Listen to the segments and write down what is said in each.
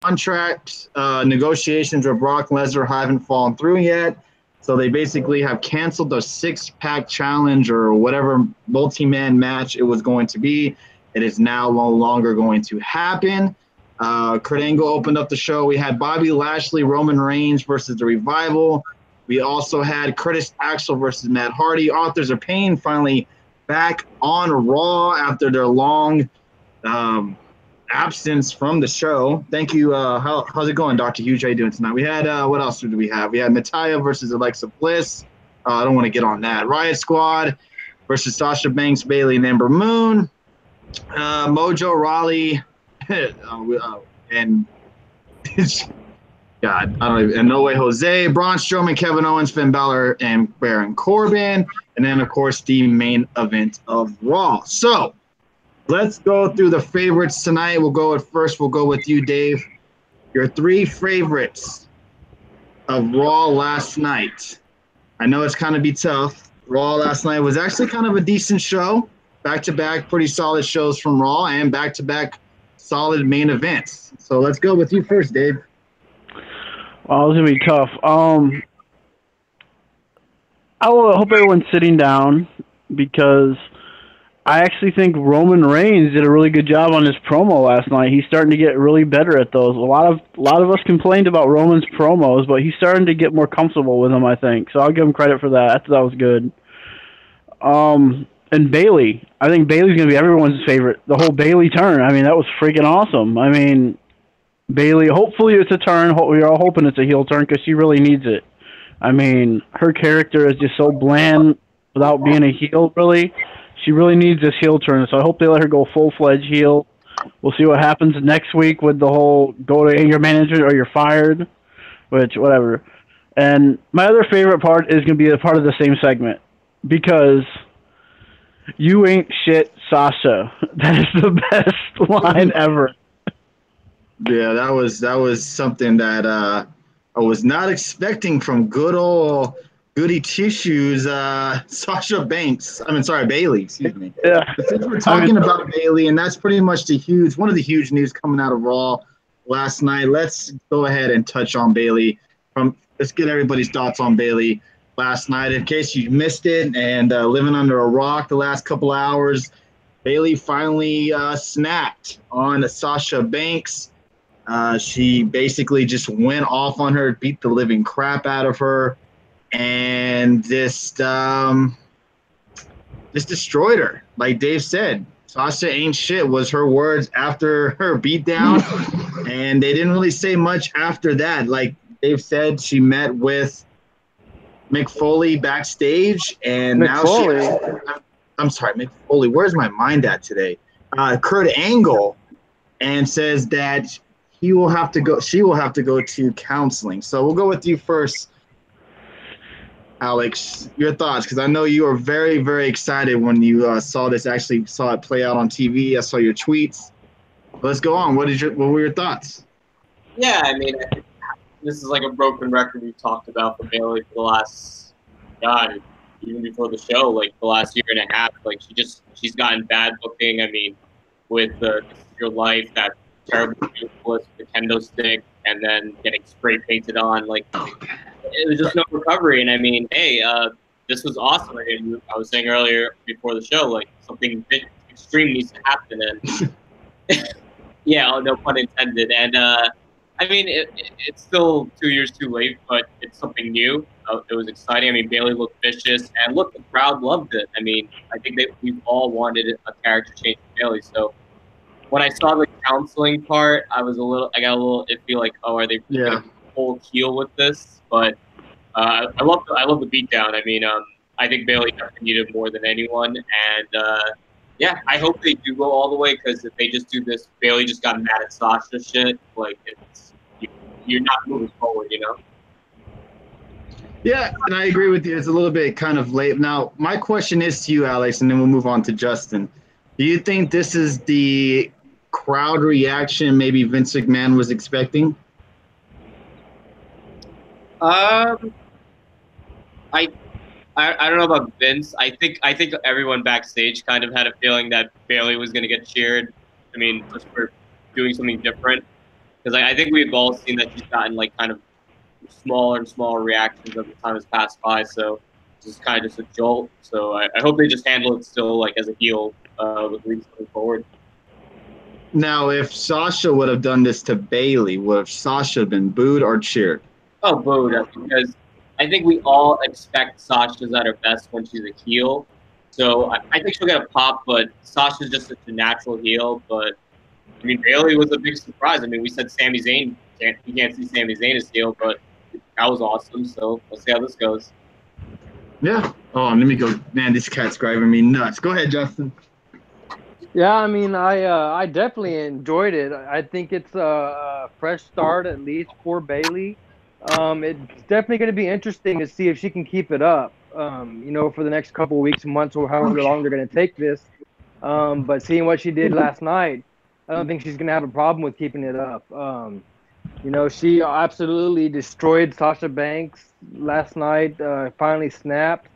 contract negotiations with Brock Lesnar haven't fallen through yet. So they basically have canceled the six-pack challenge or whatever multi-man match it was going to be. It is now no longer going to happen. Kurt Angle opened up the show. We had Bobby Lashley, Roman Reigns versus The Revival. We also had Curtis Axel versus Matt Hardy. Authors of Pain finally back on Raw after their long absence from the show. Thank you. How's it going, Dr. Hughes? How you doing tonight? We had, what else did we have? We had Natalya versus Alexa Bliss. I don't want to get on that. Riot Squad versus Sasha Banks, Bayley, and Ember Moon. Mojo Rawley and God, I don't even, and No Way Jose, Braun Strowman, Kevin Owens, Finn Balor, and Baron Corbin. And then, of course, the main event of Raw. So, let's go through the favorites tonight. We'll go with you, Dave. Your three favorites of Raw last night. I know it's kind of be tough. Raw last night was actually kind of a decent show. Back-to-back, pretty solid shows from Raw and back-to-back solid main events. So let's go with you first, Dave. Well, it's going to be tough. I hope everyone's sitting down because I actually think Roman Reigns did a really good job on his promo last night. He's starting to get really better at those. A lot of us complained about Roman's promos, but he's starting to get more comfortable with them, I think. So I'll give him credit for that. I thought that was good. And Bayley. I think Bayley's going to be everyone's favorite. The whole Bayley turn. I mean, that was freaking awesome. I mean, Bayley, hopefully it's a turn. We're all hoping it's a heel turn because she really needs it. I mean, her character is just so bland without being a heel, really. She really needs this heel turn, so I hope they let her go full-fledged heel. We'll see what happens next week with the whole go to anger management or you're fired, which, whatever. And my other favorite part is going to be a part of the same segment because you ain't shit, Sasha. That is the best line ever. Yeah, that was something that I was not expecting from good old goody two-shoes, Sasha Banks. Bayley, excuse me. Yeah. But since we're talking about Bayley, and that's pretty much one of the huge news coming out of Raw last night, let's go ahead and touch on Bayley. Let's get everybody's thoughts on Bayley last night. In case you missed it and living under a rock the last couple hours, Bayley finally snapped on Sasha Banks. She basically just went off on her, beat the living crap out of her, and just destroyed her. Like Dave said, Sasha ain't shit was her words after her beatdown, and they didn't really say much after that. Like Dave said, she met with Mick Foley backstage, and I'm sorry, Mick Foley. Where's my mind at today? Kurt Angle, and says that she will have to go to counseling. So we'll go with you first, Alex. Your thoughts, because I know you are very, very excited when you saw it play out on TV. I saw your tweets. Let's go on. What were your thoughts? Yeah, I mean, I think this is like a broken record we've talked about for Bayley for the last, God, even before the show, like the last year and a half. Like she's gotten bad booking. I mean, with This Is Your Life, that terrible with the kendo stick, and then getting spray painted on. Like, it was just no recovery. And I mean, hey, this was awesome. I was saying earlier before the show, like something extreme needs to happen. And yeah, no pun intended. And I mean, it's still 2 years too late, but it's something new. It was exciting. I mean, Bayley looked vicious, and look, the crowd loved it. I mean, I think we've all wanted a character change for Bayley. So when I saw the counseling part, I got a little iffy, like, oh, are they going to full heel with this? But I love the beatdown. I mean, I think Bayley needed more than anyone, and yeah, I hope they do go all the way, because if they just do this, Bayley just got mad at Sasha shit. Like, you're not moving forward, you know? Yeah, and I agree with you. It's a little bit kind of late. Now, my question is to you, Alex, and then we'll move on to Justin. Do you think this is the crowd reaction maybe Vince McMahon was expecting? I don't know about Vince. I think everyone backstage kind of had a feeling that Bayley was going to get cheered. I mean, just for doing something different. because I think we've all seen that she's gotten like kind of smaller and smaller reactions as the time has passed by. So this is kind of just a jolt. So I hope they just handle it still like as a heel with Reese going forward. Now, if Sasha would have done this to Bayley, would have Sasha been booed or cheered? Oh, booed, because I think we all expect Sasha's at her best when she's a heel. So I think she'll get a pop, but Sasha's just such a natural heel. But I mean, Bayley was a big surprise. I mean, we said Sami Zayn, you can't see Sami Zayn as heel, but that was awesome. So let's see how this goes. Yeah. Oh, let me go. Man, this cat's driving me nuts. Go ahead, Justin. Yeah, I mean, I definitely enjoyed it. I think it's a fresh start, at least for Bayley. It's definitely going to be interesting to see if she can keep it up, for the next couple of weeks and months, or however long they're going to take this. But seeing what she did last night, I don't think she's going to have a problem with keeping it up. She absolutely destroyed Sasha Banks last night, finally snapped.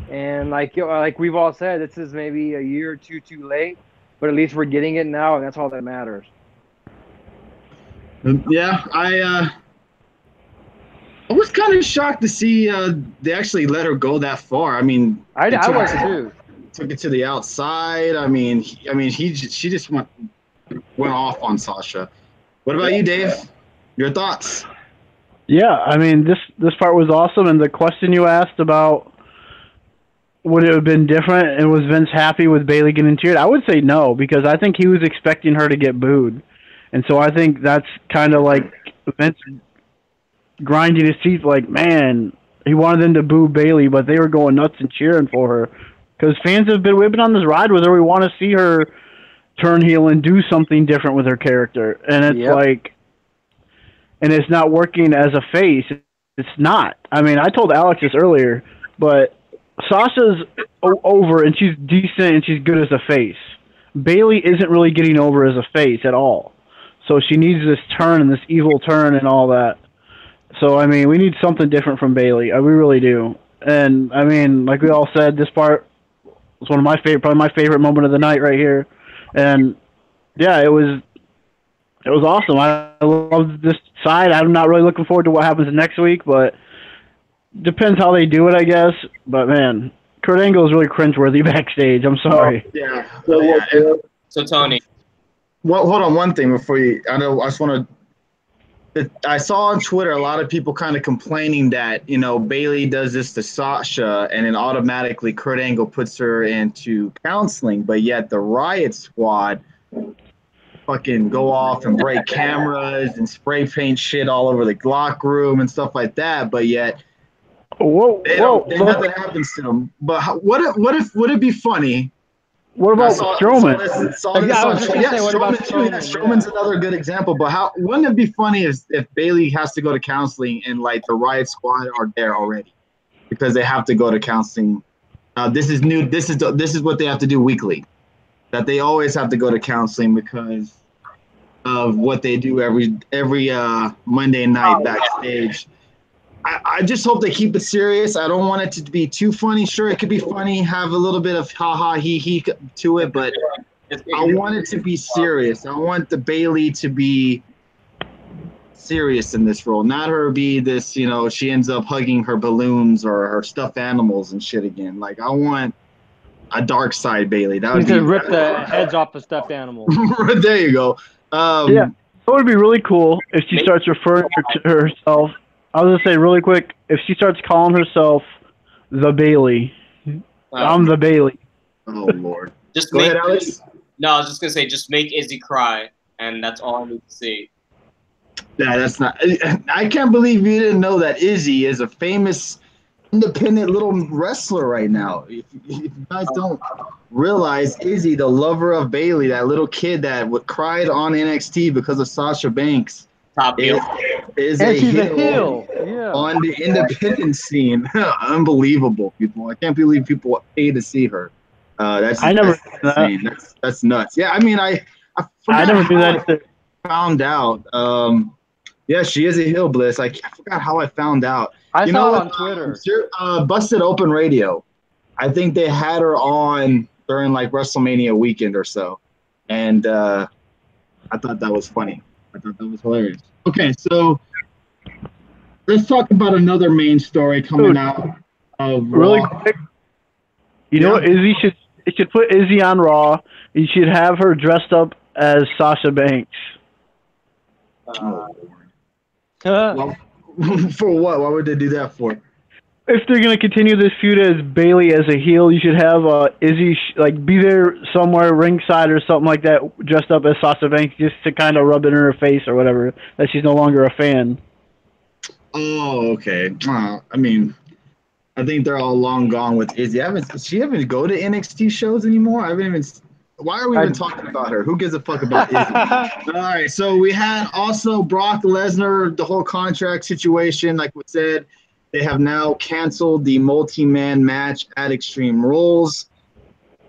And like we've all said, this is maybe a year or two too late, but at least we're getting it now, and that's all that matters. Yeah, I was kind of shocked to see they actually let her go that far. I mean, I was too. Took it to the outside. I mean, she just went off on Sasha. What about you, Dave? Your thoughts? Yeah, I mean, this part was awesome, and the question you asked about would it have been different, and was Vince happy with Bayley getting cheered? I would say no, because I think he was expecting her to get booed, and so I think that's kind of like Vince grinding his teeth, like, man, he wanted them to boo Bayley, but they were going nuts and cheering for her, because fans have been on this ride with her. We want to see her turn heel and do something different with her character, and it's like, and it's not working as a face. It's not. I mean, I told Alex this earlier, but Sasha's over, and she's decent, and she's good as a face. Bayley isn't really getting over as a face at all. So she needs this turn and this evil turn and all that. So, I mean, we need something different from Bayley. We really do. And, I mean, like we all said, this part was one of my favorite, probably my favorite moment of the night right here. And, yeah, it was awesome. I love this side. I'm not really looking forward to what happens next week, but depends how they do it, I guess. But, man, Kurt Angle is really cringeworthy backstage. I'm sorry. So, Tony. Well, hold on one thing before you – I just want to – I saw on Twitter a lot of people kind of complaining that, Bayley does this to Sasha and then automatically Kurt Angle puts her into counseling, but yet the Riot Squad fucking go off and break cameras and spray paint shit all over the locker room and stuff like that, but yet nothing happens to them. But would it be funny? What about Strowman? Strowman's another good example. But wouldn't it be funny if Bayley has to go to counseling and like the Riot Squad are there already because they have to go to counseling? This is new. This is what they have to do weekly. That they always have to go to counseling because of what they do every Monday night backstage. I just hope they keep it serious. I don't want it to be too funny. Sure, it could be funny, have a little bit of ha-ha, he to it, but I want it to be serious. I want the Bayley to be serious in this role, not her be this, she ends up hugging her balloons or her stuffed animals and shit again. Like, I want a dark side Bayley. That would be rip the heads off the stuffed animals. There you go. Yeah, it would be really cool if she starts referring to herself. I was going to say really quick, if she starts calling herself the Bayley, I'm the Bayley. Oh, Lord. Just Go ahead, Alex. No, I was just going to say, just make Izzy cry, and that's all I need to see. Yeah, that's not – I can't believe you didn't know that Izzy is a famous independent little wrestler right now. If you guys don't realize, Izzy, the lover of Bayley, that little kid that cried on NXT because of Sasha Banks, is a heel on the independent scene. Unbelievable, people. I can't believe people pay to see her. That's nuts. Yeah, I mean, I never knew that. Found out. Yeah, she is a heel, Bliss. I forgot how I found out. I saw it on Twitter. Busted Open Radio. I think they had her on during like WrestleMania weekend or so, and I thought that was funny. I thought that was hilarious. Okay, so let's talk about another main story coming Dude, out of really Raw. quick. You know Yeah. what? Izzy should it should put Izzy on Raw. You should have her dressed up as Sasha Banks. Oh, Uh, well, for what? Why would they do that for? If they're gonna continue this feud as Bailey as a heel, you should have Izzy like be there somewhere ringside or something like that, dressed up as Sasha Banks, just to kind of rub it in her face or whatever that she's no longer a fan. Oh, okay. I mean, I think they're all long gone with Izzy. She haven't go to NXT shows anymore. I haven't even. Why are we even talking about her? Who gives a fuck about Izzy? All right, so we had also Brock Lesnar, the whole contract situation. Like we said, they have now canceled the multi-man match at Extreme Rules.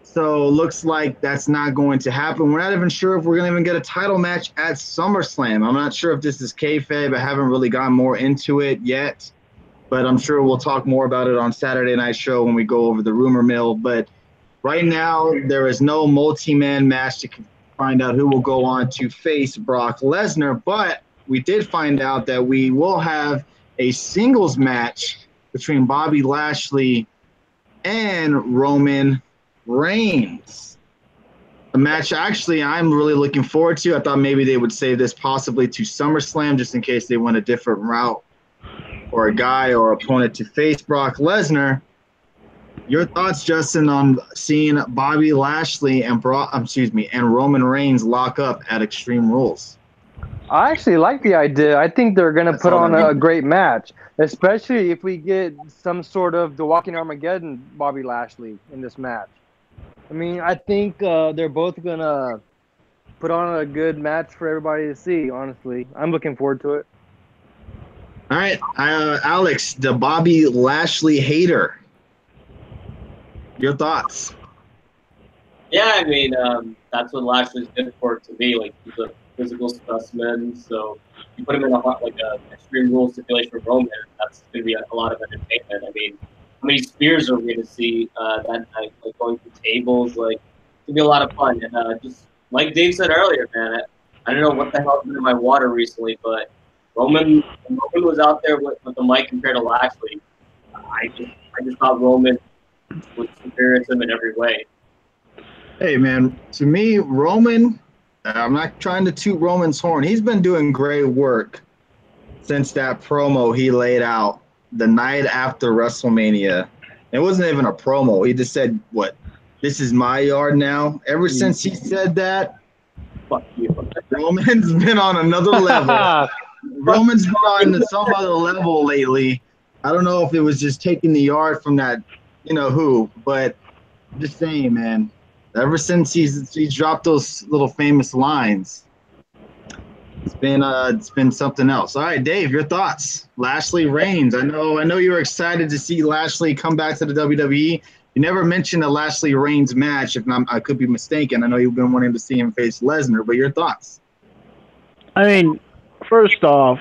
So looks like that's not going to happen. We're not even sure if we're going to even get a title match at SummerSlam. I'm not sure if this is kayfabe. I haven't really gone more into it yet, but I'm sure we'll talk more about it on Saturday Night Show when we go over the rumor mill. But right now, there is no multi-man match to find out who will go on to face Brock Lesnar. But we did find out that we will have a singles match between Bobby Lashley and Roman Reigns. A match actually I'm really looking forward to. I thought maybe they would save this possibly to SummerSlam just in case they went a different route or a guy or opponent to face Brock Lesnar. Your thoughts, Justin, on seeing Bobby Lashley and Roman Reigns lock up at Extreme Rules? I actually like the idea. I think they're going to put on a great match, especially if we get some sort of The Walking Armageddon Bobby Lashley in this match. I mean, I think they're both going to put on a good match for everybody to see, honestly. I'm looking forward to it. All right, Alex, the Bobby Lashley hater. Your thoughts? Yeah, I mean, that's what Lashley's good for to me. Like, he's a physical specimen, so you put him in a Extreme Rules stipulation for Roman, that's going to be a lot of entertainment. I mean, how many spears are we going to see that night? Like, going through tables, like, it's going to be a lot of fun. And just like Dave said earlier, man, I don't know what the hell happened in my water recently, but Roman was out there with the mic compared to Lashley. I just thought Roman was superior to him in every way. Hey, man, to me, Roman, I'm not trying to toot Roman's horn. He's been doing great work since that promo he laid out the night after WrestleMania. It wasn't even a promo. He just said, what, this is my yard now? Ever since he said that, Fuck you. Roman's been on another level. Roman's been on some other level lately. I don't know if it was just taking the yard from that, who, but I'm just saying, man. Ever since he's dropped those little famous lines, it's been something else. All right, Dave, your thoughts. Lashley Reigns. I know you were excited to see Lashley come back to the WWE. You never mentioned a Lashley Reigns match. I could be mistaken. I know you've been wanting to see him face Lesnar, but your thoughts. I mean, first off,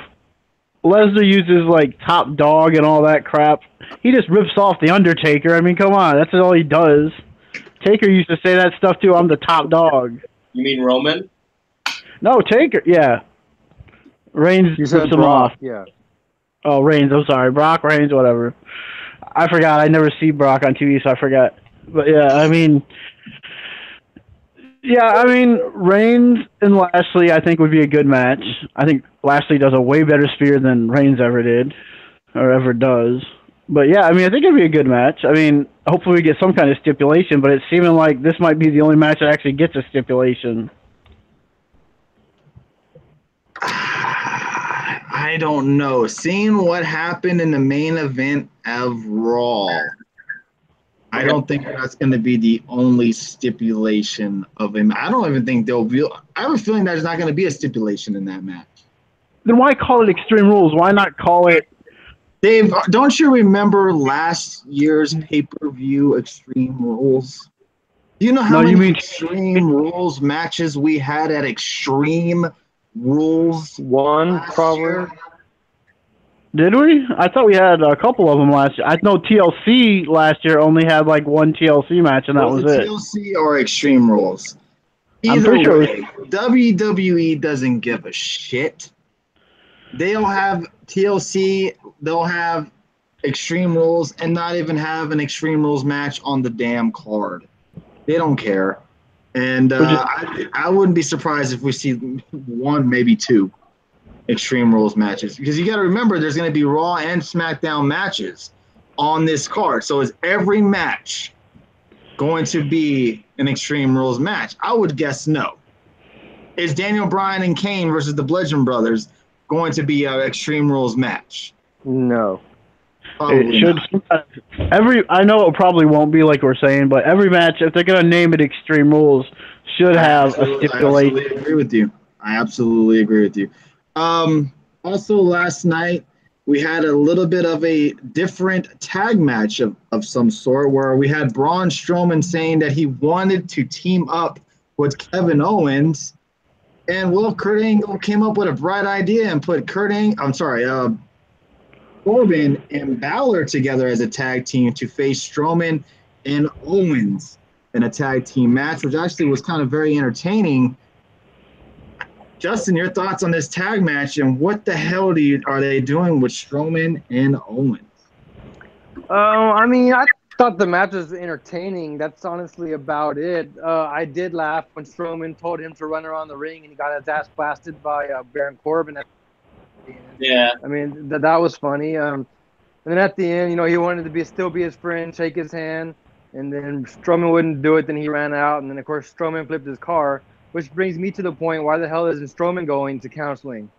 Lesnar uses like top dog and all that crap. He just rips off the Undertaker. I mean, come on, that's all he does. Taker used to say that stuff too. I'm the top dog. You mean Roman? No, Taker. Yeah. Reigns rips him off. Yeah. Oh, Reigns. I'm sorry. Brock, Reigns, whatever. I forgot. I never see Brock on TV, so I forgot. But yeah, I mean, Reigns and Lashley, I think would be a good match. I think Lashley does a way better spear than Reigns ever did, or ever does. But yeah, I mean, I think it'd be a good match. I mean, hopefully we get some kind of stipulation, but it's seeming like this might be the only match that actually gets a stipulation. I don't know. Seeing what happened in the main event of Raw, I don't think that's going to be the only stipulation of him. I don't even think there'll be. I have a feeling there's not going to be a stipulation in that match. Then why call it Extreme Rules? Why not call it? Dave, don't you remember last year's pay-per-view Extreme Rules? Do you know how many Extreme Rules matches we had at Extreme Rules? One, probably. Year? Did we? I thought we had a couple of them last year. I know TLC last year only had like one TLC match, and that was it. TLC or Extreme Rules? I'm Either pretty sure. way, WWE doesn't give a shit. They'll have TLC, they'll have Extreme Rules, and not even have an Extreme Rules match on the damn card. They don't care. And I wouldn't be surprised if we see one, maybe two Extreme Rules matches. Because you got to remember, there's going to be Raw and SmackDown matches on this card. So is every match going to be an Extreme Rules match? I would guess no. Is Daniel Bryan and Kane versus the Bludgeon Brothers going to be an Extreme Rules match? No. Probably It should. I know it probably won't be like we're saying, but every match, if they're gonna name it Extreme Rules, should have a stipulation. I absolutely agree with you. I absolutely agree with you. Also, last night we had a little bit of a different tag match of some sort, where we had Braun Strowman saying that he wanted to team up with Kevin Owens, and Kurt Angle came up with a bright idea and put Corbin and Balor together as a tag team to face Strowman and Owens in a tag team match, which actually was kind of very entertaining. Justin, your thoughts on this tag match, and what the hell are they doing with Strowman and Owens? I mean, I thought the match was entertaining. That's honestly about it. I did laugh when Strowman told him to run around the ring and he got his ass blasted by Baron Corbin. Yeah. I mean, that was funny. And then at the end, he wanted to still be his friend, shake his hand, and then Strowman wouldn't do it. Then he ran out, and then of course Strowman flipped his car, which brings me to the point: why the hell isn't Strowman going to counseling?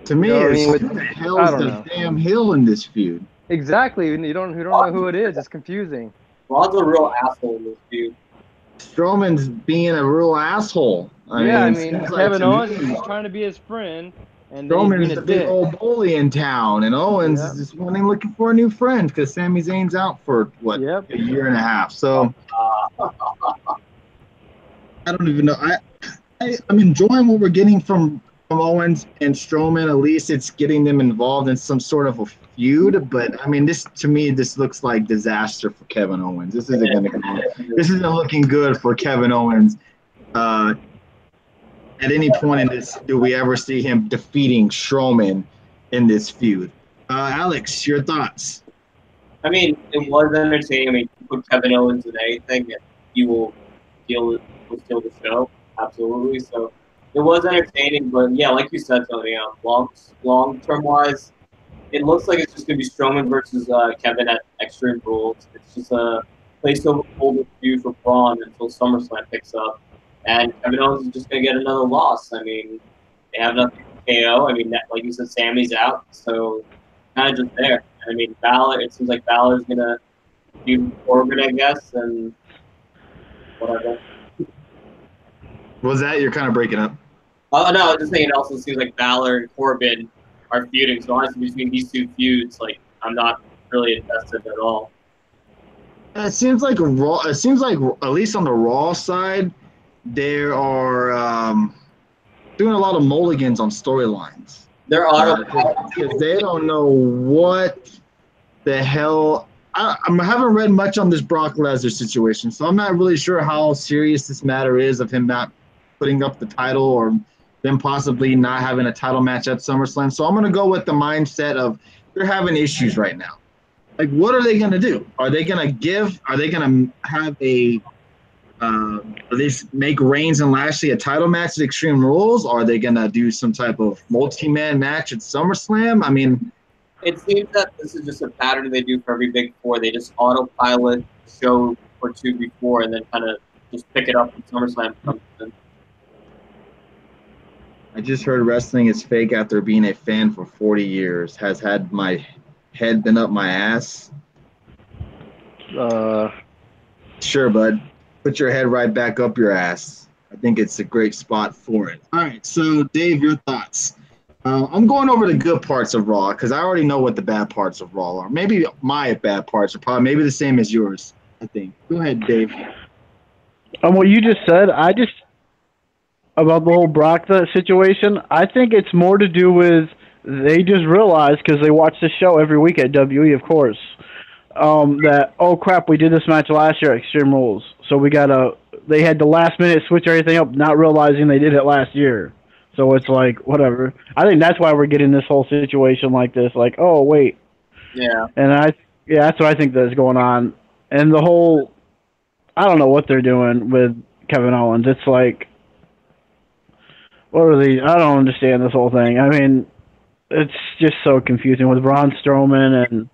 To me, who the hell is the damn heel in this feud? Exactly. You don't know who it is. It's confusing. Ron's a real asshole in this feud. Strowman's being a real asshole. I mean, Kevin Owens is trying to be his friend, and Strowman's the big old bully in town, and Owens is just looking for a new friend because Sami Zayn's out for a year and a half. So I don't even know. I'm enjoying what we're getting from Owens and Strowman. At least it's getting them involved in some sort of a feud. But I mean, this looks like disaster for Kevin Owens. This isn't looking good for Kevin Owens. At any point in this, do we ever see him defeating Strowman in this feud? Alex, your thoughts? I mean, it was entertaining. I mean, put Kevin Owens in anything, and he will steal the show. Absolutely. So it was entertaining, but yeah, like you said, Tony, long term wise, it looks like it's just gonna be Strowman versus Kevin at Extreme Rules. It's just a placeholder feud for Braun until SummerSlam picks up. And Kevin Owens is just going to get another loss. I mean, they have nothing to KO. I mean, like you said, Sammy's out. So, kind of just there. I mean, it seems like Balor's going to do Corbin, I guess, and whatever. Was that? You're kind of breaking up. Oh, no, I was just saying it also seems like Balor and Corbin are feuding. So, honestly, between these two feuds, like, I'm not really invested at all. It seems like at least on the Raw side, they are doing a lot of mulligans on storylines. They're because they don't know what the hell. I haven't read much on this Brock Lesnar situation, so I'm not really sure how serious this matter is of him not putting up the title or them possibly not having a title match at SummerSlam. So I'm going to go with the mindset of they're having issues right now. Like, what are they going to do? Are they going to have a they make Reigns and Lashley a title match at Extreme Rules? Or are they going to do some type of multi-man match at SummerSlam? I mean, it seems that this is just a pattern they do for every Big Four. They just autopilot the show or two before and then kind of just pick it up when SummerSlam comes in. I just heard wrestling is fake after being a fan for 40 years. Has had my head been up my ass? Sure, bud. Put your head right back up your ass. I think it's a great spot for it. All right, so Dave, your thoughts. I'm going over the good parts of Raw because I already know what the bad parts of Raw are. Maybe my bad parts are probably maybe the same as yours, I think. Go ahead, Dave. What you just said, about the whole Brock situation, I think it's more to do with they just realized, because they watch the show every week at WE, of course, that, oh crap, we did this match last year at Extreme Rules, so they had the last minute switch everything up, not realizing they did it last year. So it's like, whatever. I think that's why we're getting this whole situation like this. Like, oh wait. Yeah. And that's what I think that's going on. And the whole, I don't know what they're doing with Kevin Owens. It's like, what are these? I don't understand this whole thing. I mean, it's just so confusing with Braun Strowman and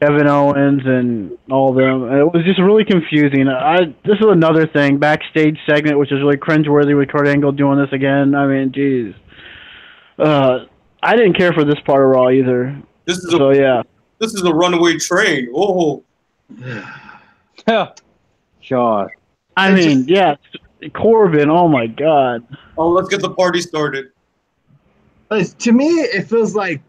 Kevin Owens and all of them. It was just really confusing. This is another thing, backstage segment, which is really cringeworthy with Kurt Angle doing this again. I mean, geez. I didn't care for this part of Raw either. This is a runaway train. Oh. Yeah. Sean. I mean, yeah, Corbin, oh my God. Oh, let's get the party started. To me, it feels like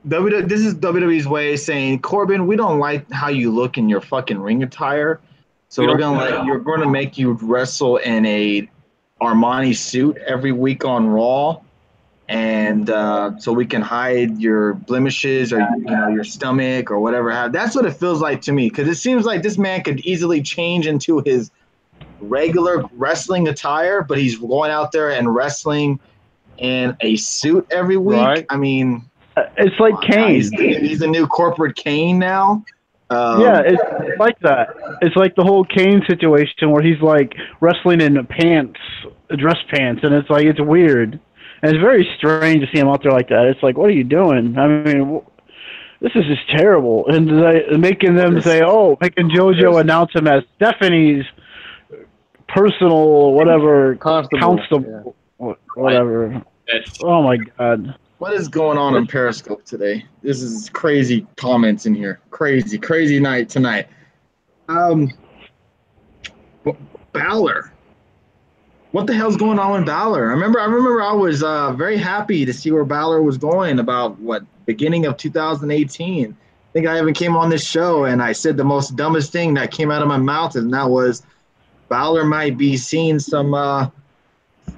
this is WWE's way of saying, Corbin, we don't like how you look in your fucking ring attire, so you're gonna make you wrestle in a Armani suit every week on Raw, and so we can hide your blemishes or your stomach or whatever. That's what it feels like to me, because it seems like this man could easily change into his regular wrestling attire, but he's going out there and wrestling in a suit every week. Right. I mean. It's like Kane. He's the new corporate Kane now. Yeah, it's like that. It's like the whole Kane situation where he's like wrestling in pants, dress pants, and it's like, it's weird. And it's very strange to see him out there like that. It's like, what are you doing? I mean, this is just terrible. And making them say, making JoJo announce him as Stephanie's personal whatever constable, whatever. Oh my God. What is going on in Periscope today? This is crazy comments in here. Crazy night tonight. Balor. What the hell's going on with Balor? I remember I was very happy to see where Balor was going about beginning of 2018. I think I even came on this show and I said the most dumbest thing that came out of my mouth, and that was Balor might be seeing some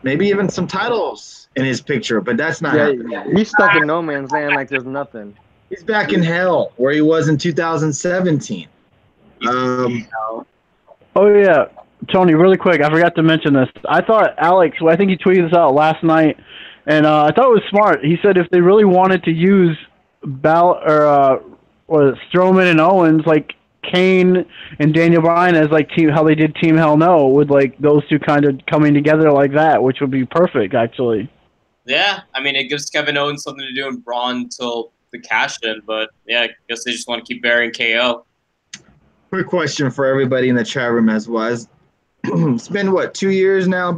maybe even some titles in his picture, but that's not happening. He's stuck in no man's land like there's nothing. He's back in hell where he was in 2017. Oh yeah, Tony, really quick, I forgot to mention this. I thought Alex, I think he tweeted this out last night, and I thought it was smart. He said if they really wanted to use Strowman and Owens, like Kane and Daniel Bryan as like how they did Team Hell No, with like those two kind of coming together like that, which would be perfect actually. Yeah, I mean, it gives Kevin Owens something to do and Braun until the cash in, but yeah, I guess they just want to keep burying KO. Quick question for everybody in the chat room as was. It's been 2 years now,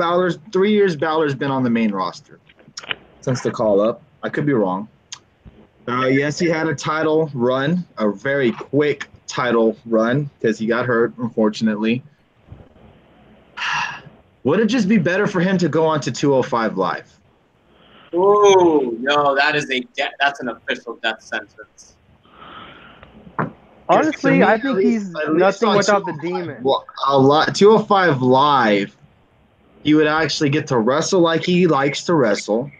3 years Balor's been on the main roster since the call up. I could be wrong. Yes, he had a title run, a very quick title run because he got hurt, unfortunately. Would it just be better for him to go on to 205 Live? Oh no, that's an official death sentence. Honestly, I think he's nothing without the demon. Well, 205 Live, he would actually get to wrestle like he likes to wrestle.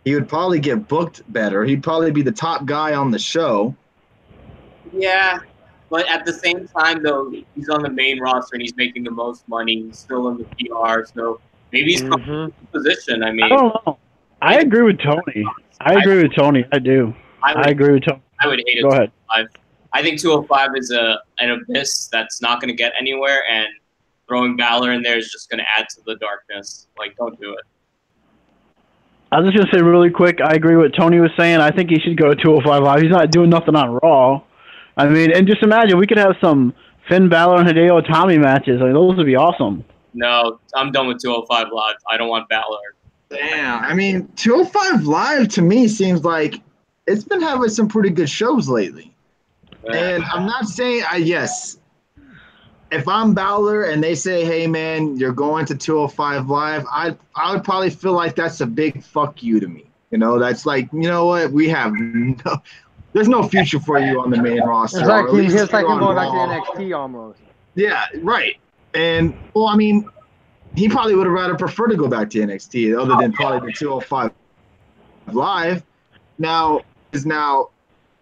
He would probably get booked better. He'd probably be the top guy on the show. Yeah, but at the same time, though, he's on the main roster and he's making the most money. He's still in the PR, so maybe he's in a position. I mean, I don't know. I agree with Tony. I agree with Tony. I do. I agree with Tony. I would hate it. Go ahead. I think 205 is an abyss that's not going to get anywhere, and throwing Balor in there is just going to add to the darkness. Like, don't do it. I was just going to say really quick, I agree with Tony was saying. I think he should go to 205 Live. He's not doing nothing on Raw. I mean, and just imagine, we could have some Finn Balor and Hideo Itami matches. Like, those would be awesome. No, I'm done with 205 Live. I don't want Balor. Damn. I mean, 205 Live to me seems like it's been having some pretty good shows lately. And I'm not saying, yes, if I'm Balor and they say, hey, man, you're going to 205 Live, I would probably feel like that's a big fuck you to me. You know, that's like, you know what, there's no future for you on the main roster. It's like him going back to NXT almost. Yeah, right. And, well, I mean, he probably would have rather preferred to go back to NXT other than probably the 205 Live. Now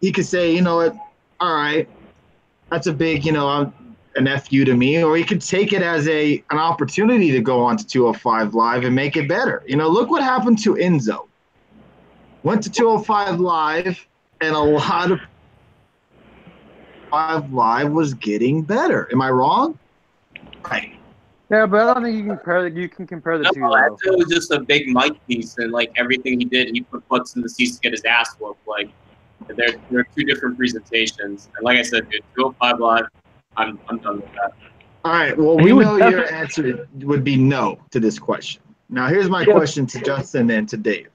he could say, you know what, all right, that's a big, an FU to me. Or he could take it as an opportunity to go on to 205 Live and make it better. Look what happened to Enzo. Went to 205 Live, and a lot of 5 Live was getting better. Am I wrong? Right. Yeah, but I don't think you can compare the two. Enzo was just a big mic piece, and like everything he did, he put butts in the seats to get his ass whooped. Like there are two different presentations, and like I said, dude, 205 Live, I'm done with that. All right. Well, we know your answer would be no to this question. Now, here's my question to Justin and to Dave.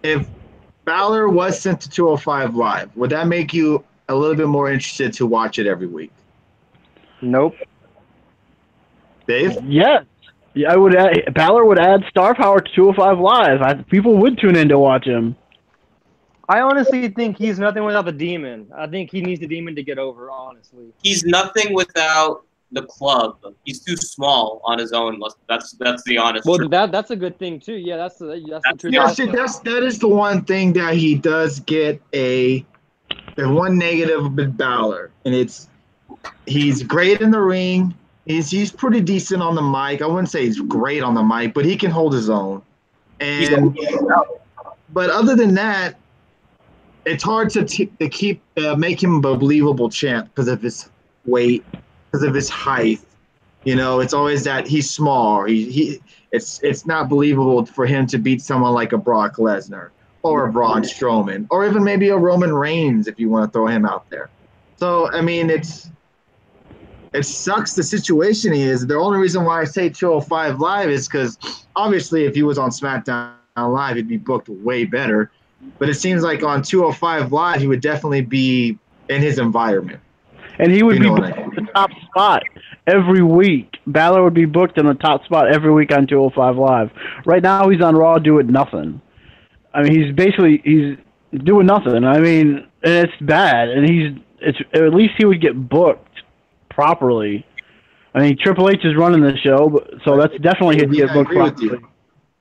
If Balor was sent to 205 Live, would that make you a little bit more interested to watch it every week? Nope. Dave? Yes. Yeah, Balor would add star power to 205 Live. People would tune in to watch him. I honestly think he's nothing without the demon. I think he needs the demon to get over, honestly. He's nothing without the club. He's too small on his own. That's the honest truth. Well, that's a good thing, too. Yeah, that's the truth. Yeah, that is the one thing that he does get the one negative with Balor, and he's great in the ring. He's pretty decent on the mic. I wouldn't say he's great on the mic, but he can hold his own. But other than that, it's hard to make him a believable champ because of his weight, because of his height. It's always that he's small. It's not believable for him to beat someone like a Brock Lesnar or a Braun Strowman or even maybe a Roman Reigns if you want to throw him out there. So I mean, it sucks the situation he is. The only reason why I say 205 Live is because obviously if he was on SmackDown Live, he'd be booked way better. But it seems like on 205 Live, he would definitely be in his environment. And he would be booked in the top spot every week. Balor would be booked in the top spot every week on 205 Live. Right now, he's on Raw doing nothing. I mean, he's doing nothing. I mean, and it's bad. And at least he would get booked properly. I mean, Triple H is running the show, so that's definitely he'd get booked properly.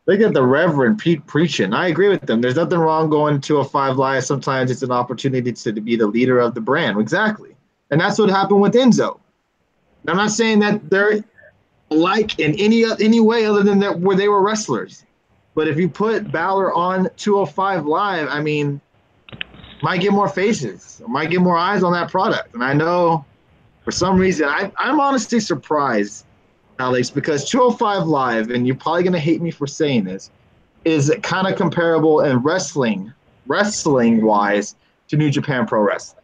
Look at the Reverend Pete preaching. I agree with them. There's nothing wrong going to a 5 Live. Sometimes it's an opportunity to be the leader of the brand. Exactly. And that's what happened with Enzo. I'm not saying that they're alike in any way other than that where they were wrestlers. But if you put Balor on 205 Live, I mean, might get more faces, might get more eyes on that product. And I know for some reason, I'm honestly surprised, Alex, because 205 Live, and you're probably going to hate me for saying this, is kind of comparable in wrestling-wise to New Japan Pro Wrestling.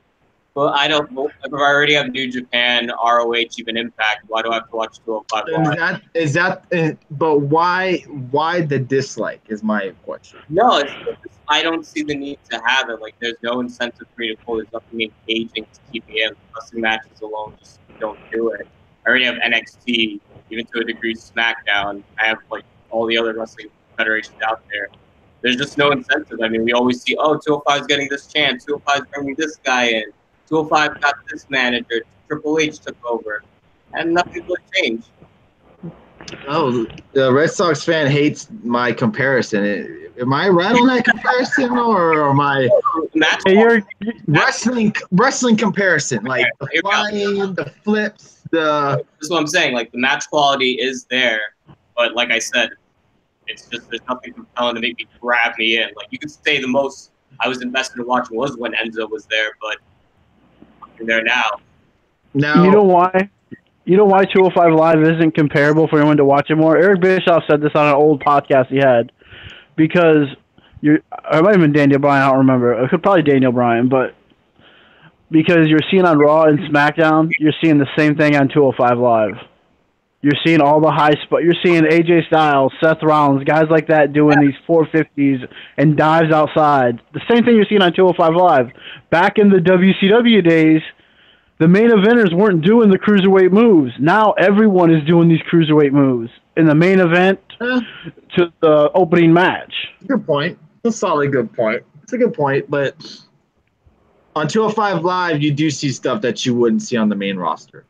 Well, I don't. If I already have New Japan, ROH, even Impact, why do I have to watch 205 Live? But why the dislike is my question. No, I don't see the need to have it. Like, there's no incentive for me to pull. There's nothing engaging to keep me in. Wrestling matches alone just don't do it. I already have NXT, even to a degree SmackDown. I have, like, all the other wrestling federations out there. There's just no incentive. I mean, we always see, 205 is getting this chance. 205 is bringing this guy in. 205 got this manager. Triple H took over. And nothing will change. Oh, the Red Sox fan hates my comparison. Am I right on that comparison, or am I wrestling comparison? Like the flying, the flips, That's what I'm saying. Like, the match quality is there, but like I said, it's just there's nothing compelling to make me grab me in. Like, you could say the most I was invested in watching was when Enzo was there, but I'm there now. You know why? You know why 205 Live isn't comparable for anyone to watch it more? Eric Bischoff said this on an old podcast he had. Because it might have been Daniel Bryan, I don't remember. It could probably Daniel Bryan, but because you're seeing on Raw and SmackDown, you're seeing the same thing on 205 Live. You're seeing all the high spot. You're seeing AJ Styles, Seth Rollins, guys like that doing these 450s and dives outside. The same thing you're seeing on 205 Live. Back in the WCW days, the main eventers weren't doing the cruiserweight moves. Now everyone is doing these cruiserweight moves in the main event to the opening match. Good point. It's a solid good point. It's a good point, but on 205 Live, you do see stuff that you wouldn't see on the main roster.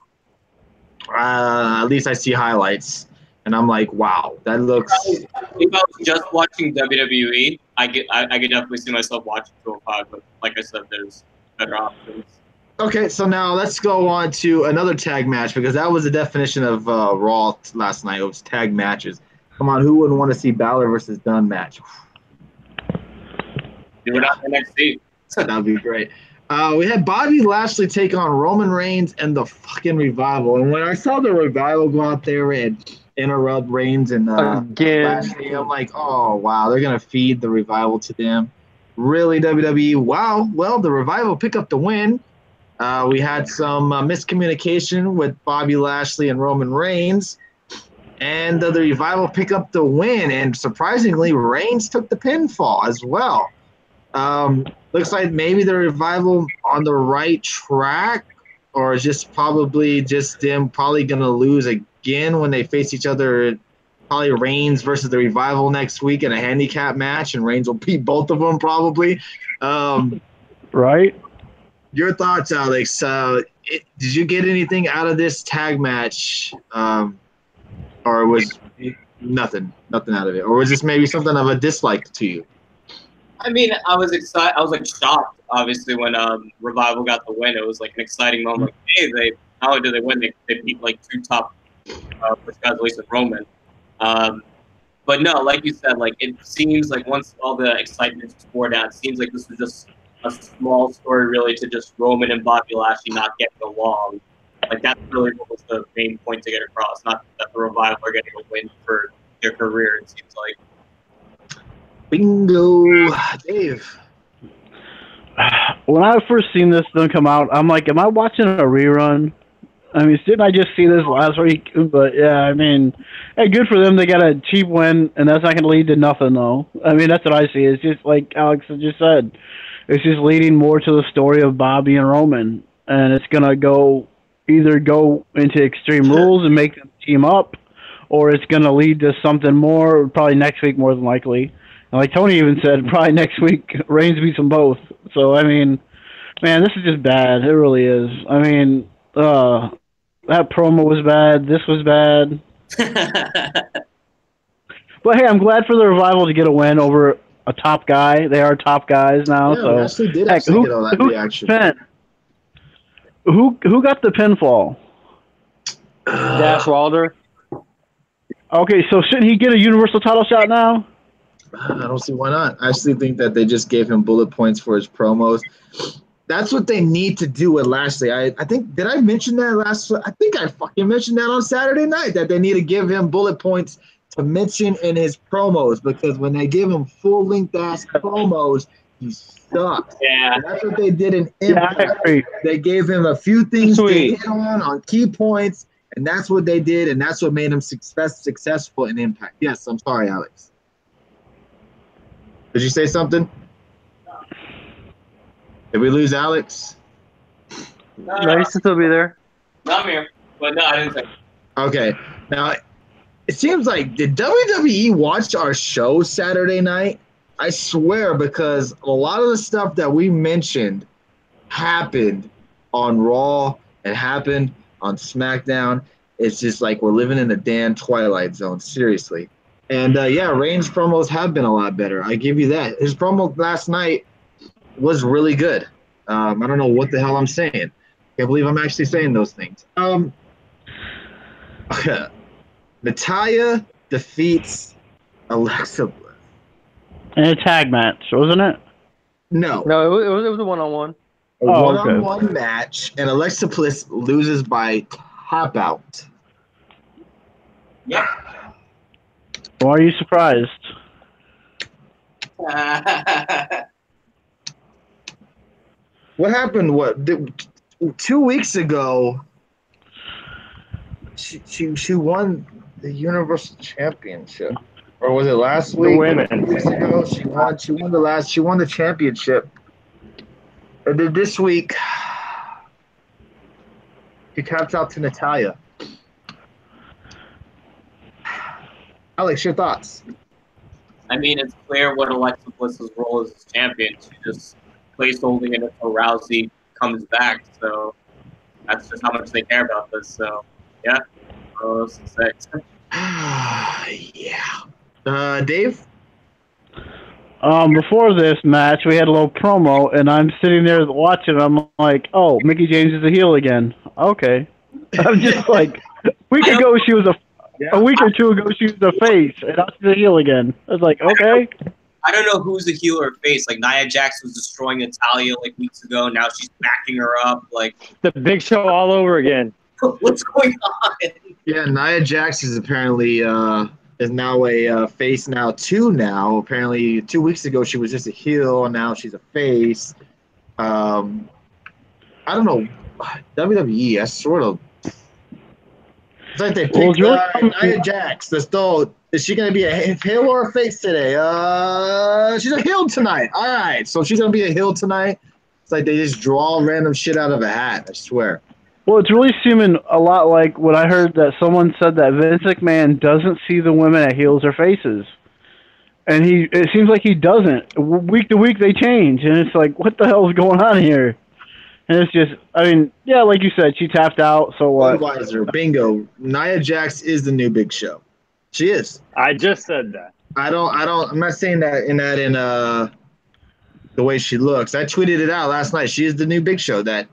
At least I see highlights, and I'm like, wow, that looks. If I was just watching WWE, I could definitely see myself watching 205, but like I said, there's better options. Okay, so now let's go on to another tag match because that was the definition of Raw last night. It was tag matches. Come on, who wouldn't want to see Balor versus Dunn match? Do it on NXT. That'd be great. We had Bobby Lashley take on Roman Reigns and the fucking Revival. And when I saw the Revival go out there and interrupt Reigns and Again. Lashley, I'm like, oh, wow, they're going to feed the Revival to them. Really, WWE? Wow. Well, the Revival pick up the win. We had some miscommunication with Bobby Lashley and Roman Reigns. And the Revival pick up the win. And surprisingly, Reigns took the pinfall as well. Looks like maybe the Revival on the right track, or is just probably just them probably going to lose again when they face each other. Probably Reigns versus the Revival next week in a handicap match, and Reigns will beat both of them probably. Right? Your thoughts, Alex? Did you get anything out of this tag match, or was nothing out of it, or was this maybe something of a dislike to you? I mean, I was excited. I was like shocked, obviously, when Revival got the win. It was like an exciting moment. Like, hey, not only did they win, they beat like two top first guys, at least with Roman. But no, like you said, like it seems like once all the excitement wore down, it seems like this was just a small story, really, to just Roman and Bobby Lashley not getting along. Like that's really what was the main point to get across. Not that the Revival are getting a win for their career. It seems like. Bingo, Dave. When I first seen this thing come out, I'm like, am I watching a rerun? I mean, didn't I just see this last week? But yeah, I mean, hey, good for them. They got a cheap win, and that's not going to lead to nothing, though. I mean, that's what I see. It's just like Alex just said. It's just leading more to the story of Bobby and Roman, and it's going to either go into Extreme Rules and make them team up, or it's going to lead to something more, probably next week more than likely. And like Tony even said, probably next week, Reigns beats them both. So, I mean, man, this is just bad. It really is. I mean, that promo was bad. This was bad. But hey, I'm glad for the Revival to get a win over a top guy. They are top guys now. Yeah, so Lashley did actually get all that reaction. Who got the pinfall? Dash Wilder. Okay, so shouldn't he get a Universal title shot now? I don't see why not. I actually think that they just gave him bullet points for his promos. That's what they need to do with Lashley. I think, did I mention that I think I fucking mentioned that on Saturday night, that they need to give him bullet points to mention in his promos, because when they give him full-length ass promos, he sucks. Yeah. And that's what they did in Impact. Yeah, I agree. They gave him a few things to Sweet. hit on key points, and that's what they did, and that's what made him successful in Impact. Yes, I'm sorry, Alex. Did you say something? Did we lose Alex? No, No, he should still be there. no, I'm here. But no, I didn't say. Okay. Now, it seems like, did WWE watch our show Saturday night? I swear, because a lot of the stuff that we mentioned happened on Raw and happened on SmackDown. It's just like we're living in a damn Twilight Zone, seriously. And, yeah, Reigns' promos have been a lot better. I give you that. His promo last night was really good. I don't know what the hell I'm saying. Can't believe I'm actually saying those things. Natalya defeats Alexa Bliss. In a tag match, wasn't it? No, No, it was a one-on-one. a Oh, one-on-one match, and Alexa Bliss loses by tap out. Yep. Why are you surprised? What happened? 2 weeks ago? She won the Universal Championship, or was it last week? women. 2 weeks ago, she won the championship, and then this week she taps out to Natalya. Alex, your thoughts? I mean, it's clear what Alexa Bliss's role is as champion. She just placeholding it until Rousey comes back. So that's just how much they care about this. So, yeah. Oh, 6. Yeah. Dave? Before this match, we had a little promo, and I'm sitting there watching. I'm like, "Oh, Mickey James is a heel again." Okay, I'm just like, a week ago she was a week or two ago she was a face, and now she's a heel again. I was like, okay. I don't know who's the heel or face. Like Nia Jax was destroying Natalia like weeks ago. Now she's backing her up. Like The Big Show all over again. what's going on? Yeah, Nia Jax is apparently is now a face now too. Now apparently 2 weeks ago she was just a heel, and now she's a face. I don't know. WWE, that's sort of. It's like they picked Nia Jax. Is she going to be a heel or a face today? She's a heel tonight. All right, so she's going to be a heel tonight. It's like they just draw random shit out of a hat. I swear. Well, it's really seeming a lot like what I heard that someone said that Vince McMahon doesn't see the women as heels or faces. And it seems like he doesn't. Week to week they change, and it's like, what the hell is going on here? And it's just, I mean, yeah, like you said, she tapped out, so what? Budweiser, bingo. Nia Jax is the new Big Show. She is. I just said that. I'm not saying that in the way she looks. I tweeted it out last night. She is the new Big Show. That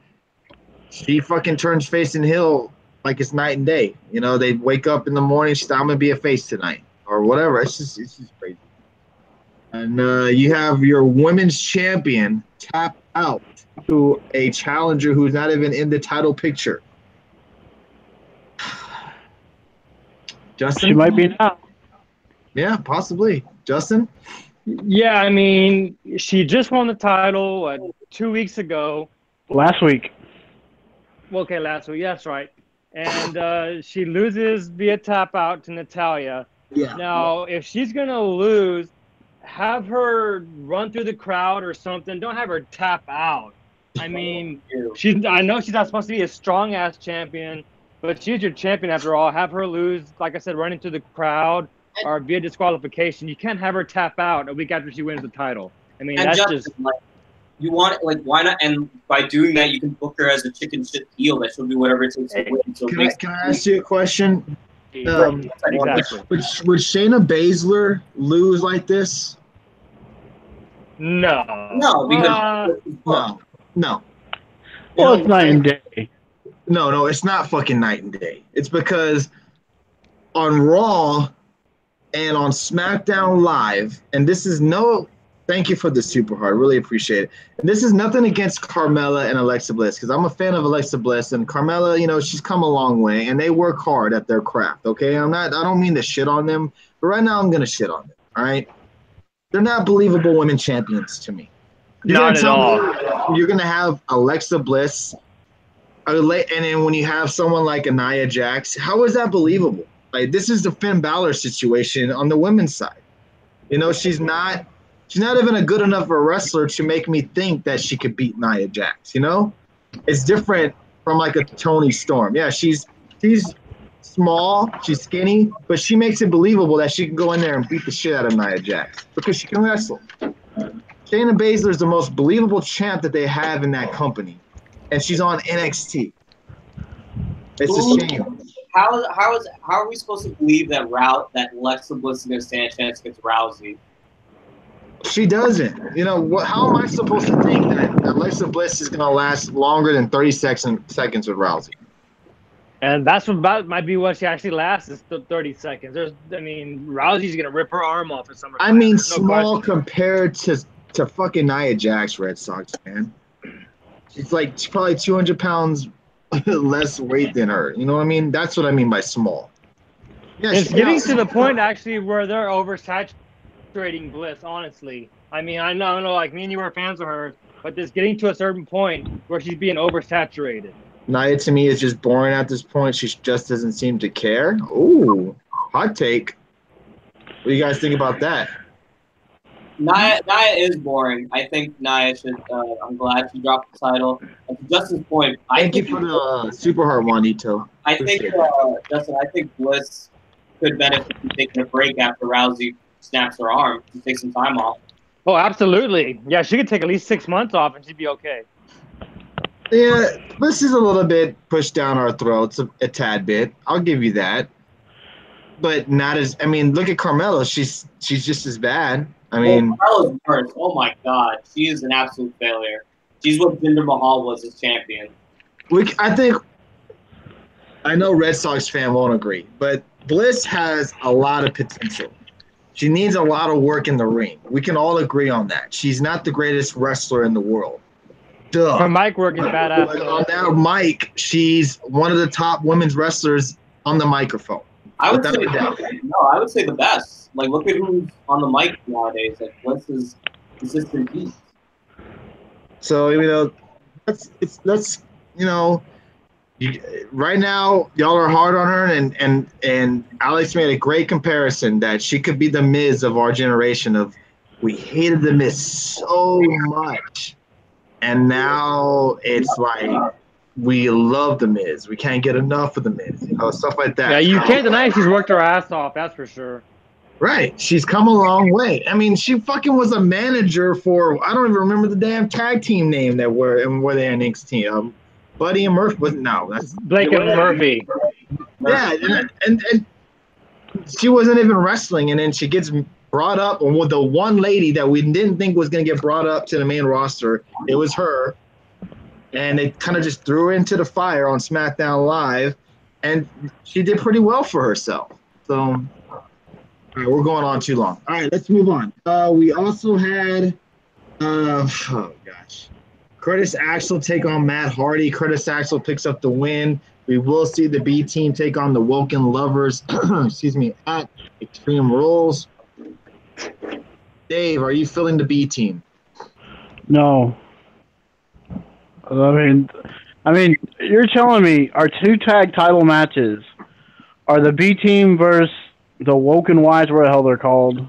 she fucking turns face and heel like it's night and day. You know, they wake up in the morning, she's I'm gonna be a face tonight or whatever. It's just crazy. And you have your women's champion tap out to a challenger who's not even in the title picture. Justin? She might be now. Yeah, possibly. Justin? Yeah, I mean, she just won the title 2 weeks ago. Last week. Okay, last week. Yes, right. And she loses via tap out to Natalia. Yeah. Now, if she's going to lose, have her run through the crowd or something. Don't have her tap out. I mean, I know she's not supposed to be a strong-ass champion, but she's your champion after all. Have her lose, like I said, running through the crowd or via disqualification. You can't have her tap out a week after she wins the title. I mean, that's just... Like, you want it, like, why not? And by doing that, you can book her as a chicken shit heel that she'll do whatever it takes to win. So can I ask you a question? Exactly. Would Shayna Baszler lose like this? No. No, because no. Well, it's night and day. No, it's not fucking night and day. It's because on Raw and on SmackDown Live, and this is thank you for the super hard. Really appreciate it. And this is nothing against Carmella and Alexa Bliss, because I'm a fan of Alexa Bliss, and Carmella, you know, she's come a long way, and they work hard at their craft, okay? I don't mean to shit on them, but right now I'm going to shit on them, all right? They're not believable women champions to me. Not at all. You're going to have Alexa Bliss, and then when you have someone like Nia Jax, how is that believable? Like, this is the Finn Balor situation on the women's side. You know, she's not even a good enough a wrestler to make me think that she could beat Nia Jax, you know? It's different from like a Toni Storm. Yeah, she's small, she's skinny, but she makes it believable that she can go in there and beat the shit out of Nia Jax because she can wrestle. Shayna Baszler is the most believable champ that they have in that company, and she's on NXT. It's a shame. How are we supposed to believe that Alexa Bliss is going to stand a chance against Rousey? She doesn't. You know, how am I supposed to think that Alexa Bliss is going to last longer than 30 seconds with Rousey? And that's might be what she actually lasts is 30 seconds. Rousey's going to rip her arm off at SummerSlam. I mean, small compared to fucking Nia Jax, Red Sox, man. She's probably 200 pounds less weight than her. You know what I mean? That's what I mean by small. Yeah, it's getting to the point, actually, where they're oversaturating Bliss, honestly. I mean, I know, like, me and you were fans of her, but it's getting to a certain point where she's being oversaturated. Nia, to me, is just boring at this point. She just doesn't seem to care. Ooh, hot take. What do you guys think about that? Nia is boring. I think Nia should. I'm glad she dropped the title. And to Justin's point, thank you for the super hard one, Ito. I think Justin. I think Bliss could benefit from taking a break after Rousey snaps her arm to take some time off. Oh, absolutely. Yeah, she could take at least 6 months off and she'd be okay. Yeah, Bliss is a little bit pushed down our throats a tad bit. I'll give you that. But not as. I mean, look at Carmella. She's just as bad. I mean, Carla's worse. Oh my God, she is an absolute failure. She's what Jinder Mahal was as champion. I know Red Sox fan won't agree, but Bliss has a lot of potential. She needs a lot of work in the ring. We can all agree on that. She's not the greatest wrestler in the world. Duh. Her mic work is badass. Like on that mic, she's one of the top women's wrestlers on the microphone. I would say the best. Like, look at who's on the mic nowadays. Like, Bliss is consistent beat. So right now y'all are hard on her, and Alex made a great comparison that she could be the Miz of our generation. Of we hated the Miz so much, and now it's like we love the Miz. We can't get enough of the Miz, stuff like that. Yeah, you can't deny she's worked her ass off. That's for sure. Right, she's come a long way. I mean, she fucking was a manager for I don't even remember the damn tag team name that were they in NXT. Buddy and Murphy was that's Blake and Murphy. Yeah, and she wasn't even wrestling, and then she gets brought up with the one lady that we didn't think was going to get brought up to the main roster. It was her, and they kind of just threw her into the fire on SmackDown Live, and she did pretty well for herself. So, all right, we're going on too long. All right, let's move on. We also had, oh gosh, Curtis Axel take on Matt Hardy. Curtis Axel picks up the win. We will see the B team take on the Woken Lovers, excuse me, at Extreme Rules. Dave, are you feeling the B team? No. I mean, you're telling me our 2 tag title matches are the B team versus the Woken Wives, what the hell they're called,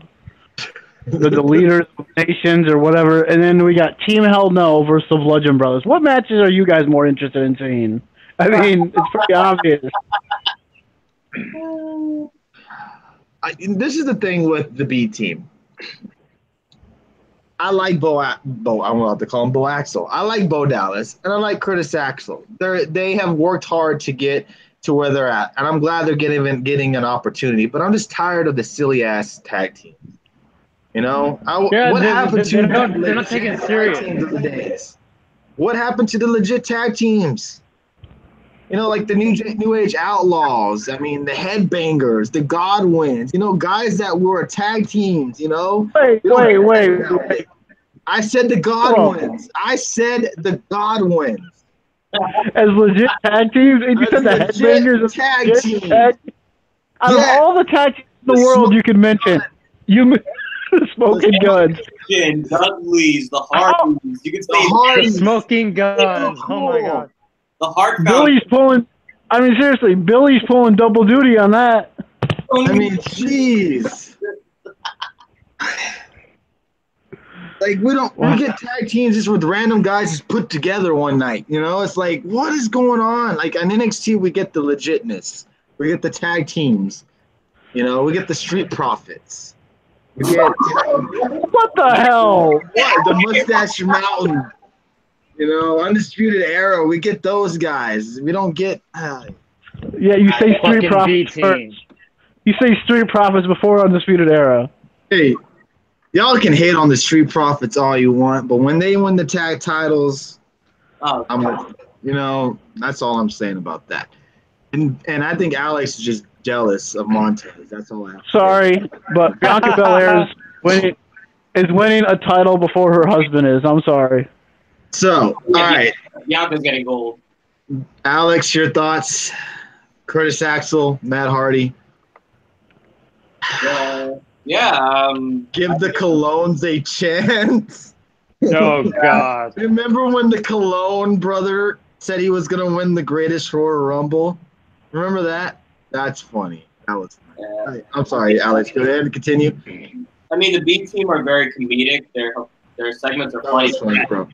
the leaders of nations or whatever, and then we got Team Hell No versus the Bludgeon Brothers. What matches are you guys more interested in seeing? I mean, it's pretty obvious. This is the thing with the B team. I like Bo. I'm allowed to call him Bo Axel. I like Bo Dallas, and I like Curtis Axel. They have worked hard to get to where they're at, and I'm glad they're getting an opportunity. But I'm just tired of the silly ass tag team. What happened to they're not taking it serious. Teams of the days? What happened to the legit tag teams? Like the New Age Outlaws. I mean, the Headbangers, the Godwins. Guys that were tag teams. Wait. I said the Godwins. I said the Godwins. As legit tag teams, and you said the Headbangers tag teams. Out of all the tag teams in the world you could mention, the Smoking Guns. Dudleys, the Hardys. You can say the Smoking Guns. Oh my God. The Hard Billy's pulling. I mean, seriously, Billy's pulling double duty on that. I mean, jeez. Like we get tag teams just with random guys just put together one night. It's like, what is going on? Like on NXT, we get the legitness. We get the tag teams. We get the Street Profits. We get what the hell? The Mustache Mountain. Undisputed Era. We get those guys. We don't get. Yeah, you say Street Profits first. You say Street Profits before Undisputed Era. Hey, y'all can hate on the Street Profits all you want, but when they win the tag titles, that's all I'm saying about that. And I think Alex is just jealous of Montez. That's all I have. Sorry, but Bianca Belair is winning a title before her husband is. I'm sorry. So, all right. Bianca's getting gold. Alex, your thoughts? Curtis Axel, Matt Hardy. Give the Colognes a chance. Oh, God. Remember when the Cologne brother said he was going to win the Greatest Royal Rumble? Remember that? That's funny. That was funny. Yeah. I'm sorry, Alex. Go ahead and continue. I mean, the B team are very comedic. Their segments are funny. Bro.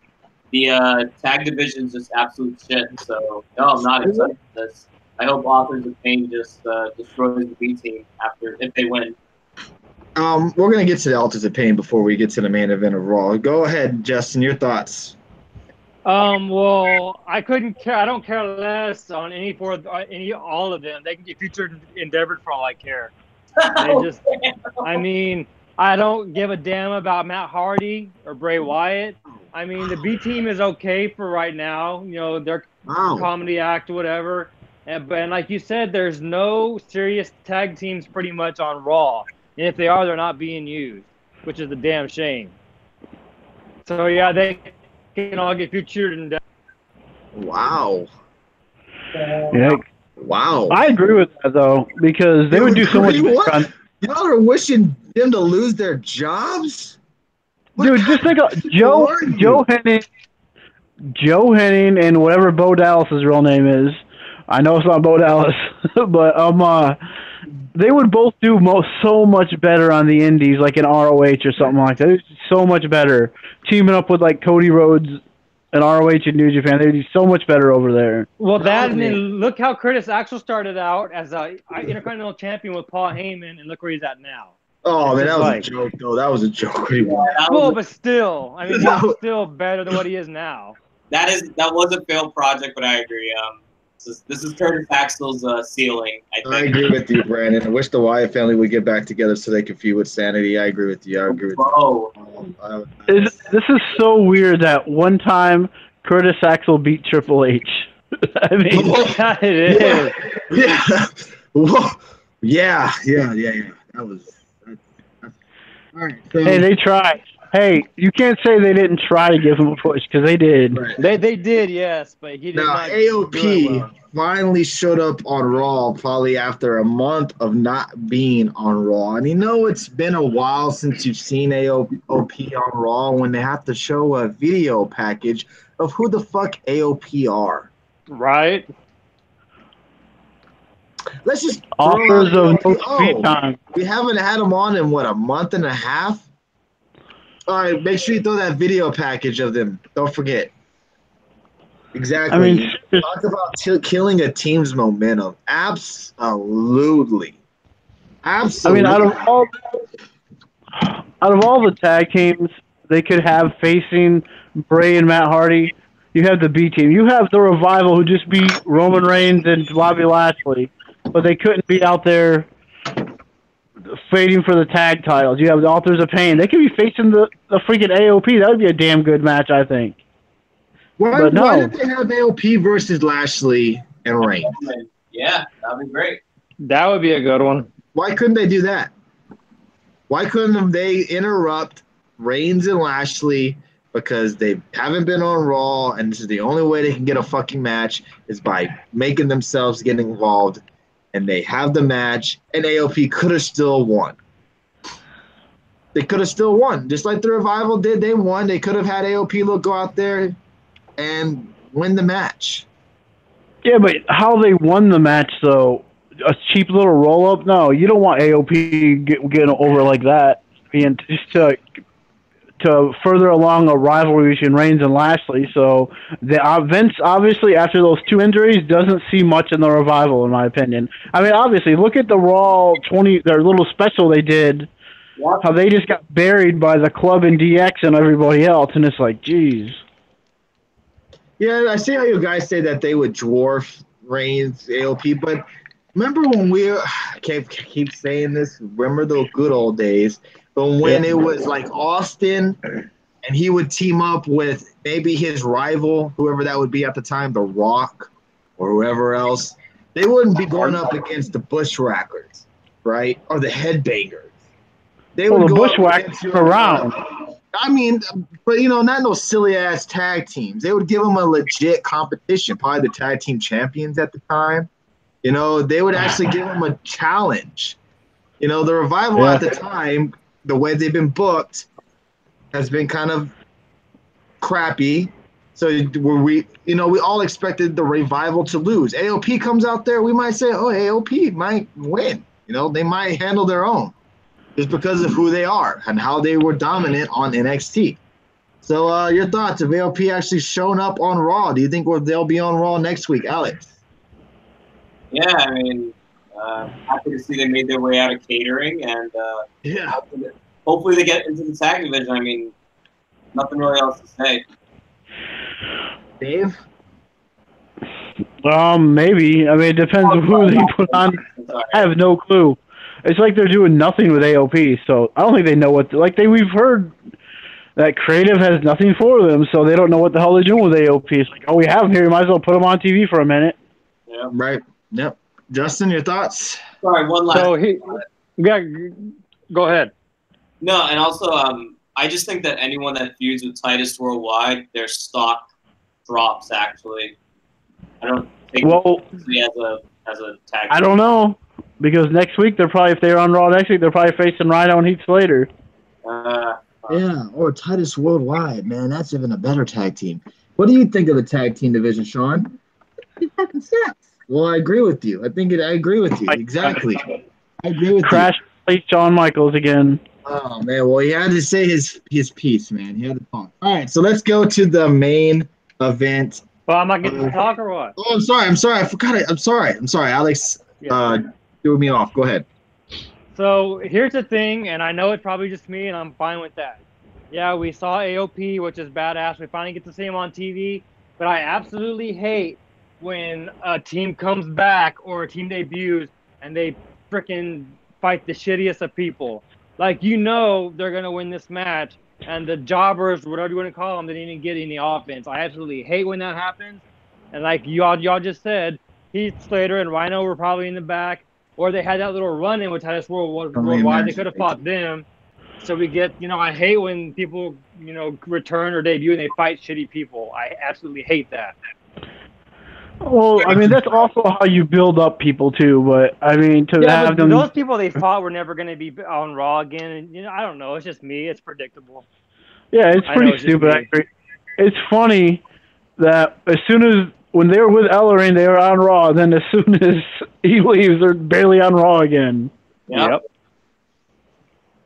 The tag division's just absolute shit. So, no, I'm not excited for this. I hope Authors of Pain just destroys the B team if they win. We're going to get to the Authors of Pain before we get to the main event of Raw. Go ahead, Justin, your thoughts. Well, I couldn't care. I don't care less on all of them. They can get featured in Endeavor for all I care. I mean, I don't give a damn about Matt Hardy or Bray Wyatt. I mean, the B team is okay for right now. You know, their comedy act, whatever. And like you said, there's no serious tag teams pretty much on Raw. And if they are, they're not being used, which is a damn shame. So, yeah, they can all get featured in death. Wow. Yeah. Wow. I agree with that, though, because they would do so much better. Y'all are wishing them to lose their jobs? Dude, just think of Joe Henning and whatever Bo Dallas's real name is. I know it's not Bo Dallas, but they would both do so much better on the indies, like in ROH or something like that. So much better. Teaming up with like Cody Rhodes and ROH and New Japan, they'd do so much better over there. Well, and then look how Curtis Axel started out as a Intercontinental Champion with Paul Heyman, and look where he's at now. Oh, man, that was a joke, though. That was a joke. Well, but still, I mean, he's still better than what he is now. That was a failed project, but I agree. This is Curtis Axel's ceiling, I think. I agree with you, Brandon. I wish the Wyatt family would get back together so they could feud with Sanity. I agree with you. This is so weird that one time Curtis Axel beat Triple H. I mean, it is. Yeah. That was. All right. So, hey, they tried. Hey, you can't say they didn't try to give him a push because they did. Right. They did, yes, but he did not. AOP finally showed up on Raw probably after a month of not being on Raw. And it's been a while since you've seen AOP on Raw when they have to show a video package of who the fuck AOP are. Right. Let's just offers of no speed time. We haven't had them on in a month and a half. All right, make sure you throw that video package of them. Don't forget. Exactly. I mean, talk about killing a team's momentum. Absolutely. I mean, out of all the tag teams they could have facing Bray and Matt Hardy, you have the B team. You have the Revival, who just beat Roman Reigns and Bobby Lashley, but they couldn't be out there fighting for the tag titles. You have the Authors of Pain. They could be facing the freaking AOP. That would be a damn good match, I think. Why did they have AOP versus Lashley and Reigns? Yeah, that would be great. That would be a good one. Why couldn't they do that? Why couldn't they interrupt Reigns and Lashley because they haven't been on Raw, and this is the only way they can get a fucking match is by making themselves get involved, and they have the match, and AOP could have still won. They could have still won. Just like the Revival did, they won. They could have had AOP go out there and win the match. Yeah, but how they won the match, though, a cheap little roll-up? No, you don't want AOP getting over like that. And just to further along a rivalry between Reigns and Lashley. So Vince, obviously, after those two injuries, doesn't see much in the Revival, in my opinion. I mean, obviously, look at the Raw their little special they did, how they just got buried by the Club and DX and everybody else, and it's like, geez. Yeah, I see how you guys say that they would dwarf Reigns, AOP, but remember when I can't keep saying this, remember the good old days, but when it was like Austin and he would team up with maybe his rival, whoever that would be at the time, The Rock or whoever else, they wouldn't be going up against the Bushwhackers, right? Or the Headbangers. They would the go Bushwhackers around. I mean, but, not no silly-ass tag teams. They would give them a legit competition, probably the tag team champions at the time. They would actually give them a challenge. The Revival at the time, the way they've been booked, has been kind of crappy. So we all expected the Revival to lose. AOP comes out there, we might say, oh, AOP might win. They might handle their own. Just because of who they are and how they were dominant on NXT. So your thoughts, if AOP actually shown up on Raw, do you think they'll be on Raw next week, Alex? Yeah, I mean, happy to see they made their way out of catering, and hopefully they get into the tag division. I mean, nothing really else to say. Dave? Maybe. I mean, it depends on who they put on. I have no clue. It's like they're doing nothing with AOP. So I don't think they know what we've heard that creative has nothing for them, so they don't know what the hell they're doing with AOP. It's like, oh, we have them here. You might as well put them on TV for a minute. Yeah. Right. Yep. Justin, your thoughts? Sorry, one last. So go ahead. No, and also, I just think that anyone that feuds with Titus worldwide, their stock drops. Actually, I don't think as a tag. I don't know because next week if they're on Raw next week, they're probably facing Rhino and Heath Slater. Yeah, or Titus Worldwide, man. That's even a better tag team. What do you think of the tag team division, Sean? It fucking sucks. Well, I agree with you. I agree with you. Exactly. I agree with Crash plays Shawn Michaels again. Oh, man. Well, he had to say his piece, man. He had to talk. All right, so let's go to the main event. Well, I'm not getting to talk or what? Oh, I'm sorry. I forgot it. I'm sorry. Alex threw me off. Go ahead. So here's the thing, and I know it's probably just me, and I'm fine with that. Yeah, we saw AOP, which is badass. We finally get to see him on TV, but I absolutely hate when a team comes back or a team debuts and they freaking fight the shittiest of people. Like, they're going to win this match, and the jobbers, whatever you want to call them, they didn't get any offense. I absolutely hate when that happens. And like y'all just said, Heath Slater and Rhino were probably in the back. Or they had that little run-in with Titus Worldwide. They could have fought them. So we get, I hate when people, return or debut and they fight shitty people. I absolutely hate that. Well, I mean, that's also how you build up people, too. But, I mean, have them... Those people they fought were never going to be on Raw again. And, I don't know. It's just me. It's predictable. Yeah, it's pretty stupid. I agree. It's funny that when they were with Ellering, they were on Raw. Then as soon as he leaves, they're barely on Raw again. Yep.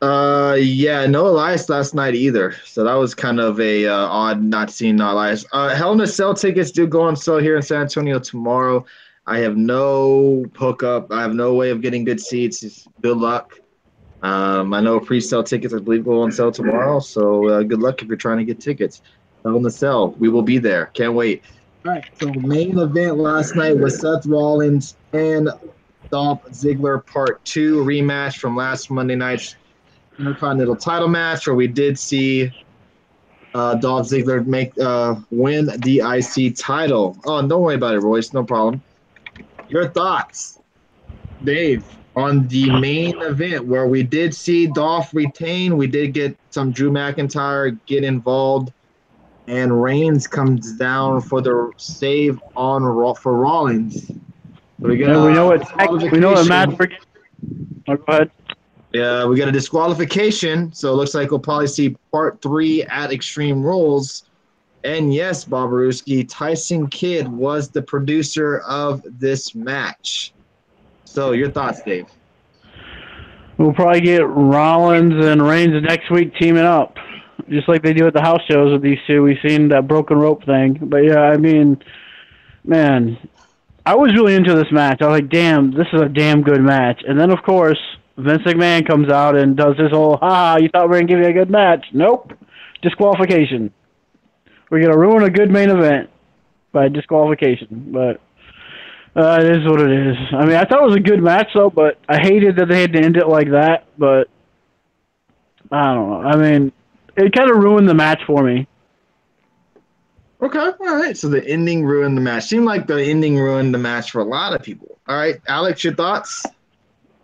Yeah, no Elias last night either. So that was kind of a odd not seeing Elias. Hell in a Cell tickets do go on sale here in San Antonio tomorrow. I have no hookup. I have no way of getting good seats. Just good luck. I know pre-sale tickets, I believe, go on sale tomorrow. So good luck if you're trying to get tickets. Hell in a Cell. We will be there. Can't wait. All right, so main event last night was Seth Rollins and Dolph Ziggler Part 2 rematch from last Monday night's Intercontinental title match, where we did see Dolph Ziggler win the IC title. Oh, don't worry about it, Royce. No problem. Your thoughts, Dave, on the main event where we did see Dolph retain. We did get some Drew McIntyre get involved. And Reigns comes down for the save for Rollins. We know what match we're getting. Oh, go ahead. Yeah, we got a disqualification, so it looks like we'll probably see Part 3 at Extreme Rules. And yes, Bob Ruski, Tyson Kidd was the producer of this match. So your thoughts, Dave? We'll probably get Rollins and Reigns next week teaming up. Just like they do at the house shows with these two. We've seen that broken rope thing. But, yeah, I mean, man, I was really into this match. I was like, damn, this is a damn good match. And then, of course, Vince McMahon comes out and does this whole, you thought we were going to give you a good match. Nope. Disqualification. We're going to ruin a good main event by disqualification. But it is what it is. I mean, I thought it was a good match, though, but I hated that they had to end it like that. But I don't know. I mean, it kind of ruined the match for me. Okay, all right. So the ending ruined the match. Seemed like the ending ruined the match for a lot of people. All right, Alex, your thoughts?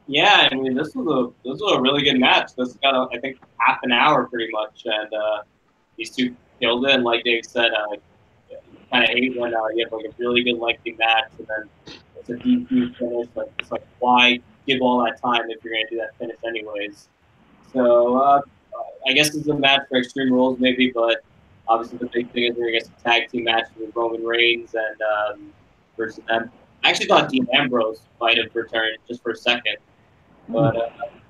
Yeah, I mean, this was a really good match. This got, I think, half an hour pretty much, and these two killed it. And like Dave said, kind of hate when you have like a really good lengthy match and then it's a DQ finish. Like, it's like, why give all that time if you're going to do that finish anyways? So I guess it's a match for Extreme Rules maybe, but obviously the big thing is we're going to get some tag team matches with Roman Reigns and versus them. I actually thought Dean Ambrose might have returned just for a second. But,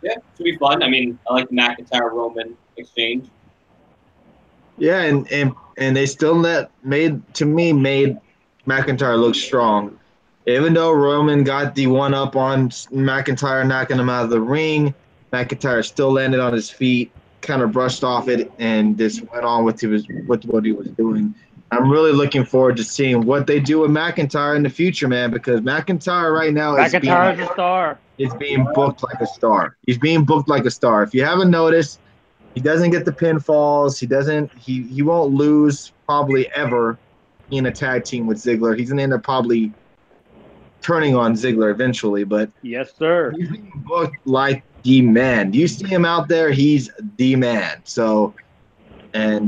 yeah, it should be fun. I mean, I like the McIntyre-Roman exchange. Yeah, and they still made McIntyre look strong. Even though Roman got the one-up on McIntyre, knocking him out of the ring, McIntyre still landed on his feet, kind of brushed off it, and just went on with what he was doing. I'm really looking forward to seeing what they do with McIntyre in the future, man, because McIntyre right now McIntyre's a star. is being booked like a star. He's being booked like a star. If you haven't noticed, he doesn't get the pinfalls. He won't lose probably ever in a tag team with Ziggler. He's gonna end up probably turning on Ziggler eventually, but Yes, sir. he's being booked like the man. Do you see him out there? He's the man. So, and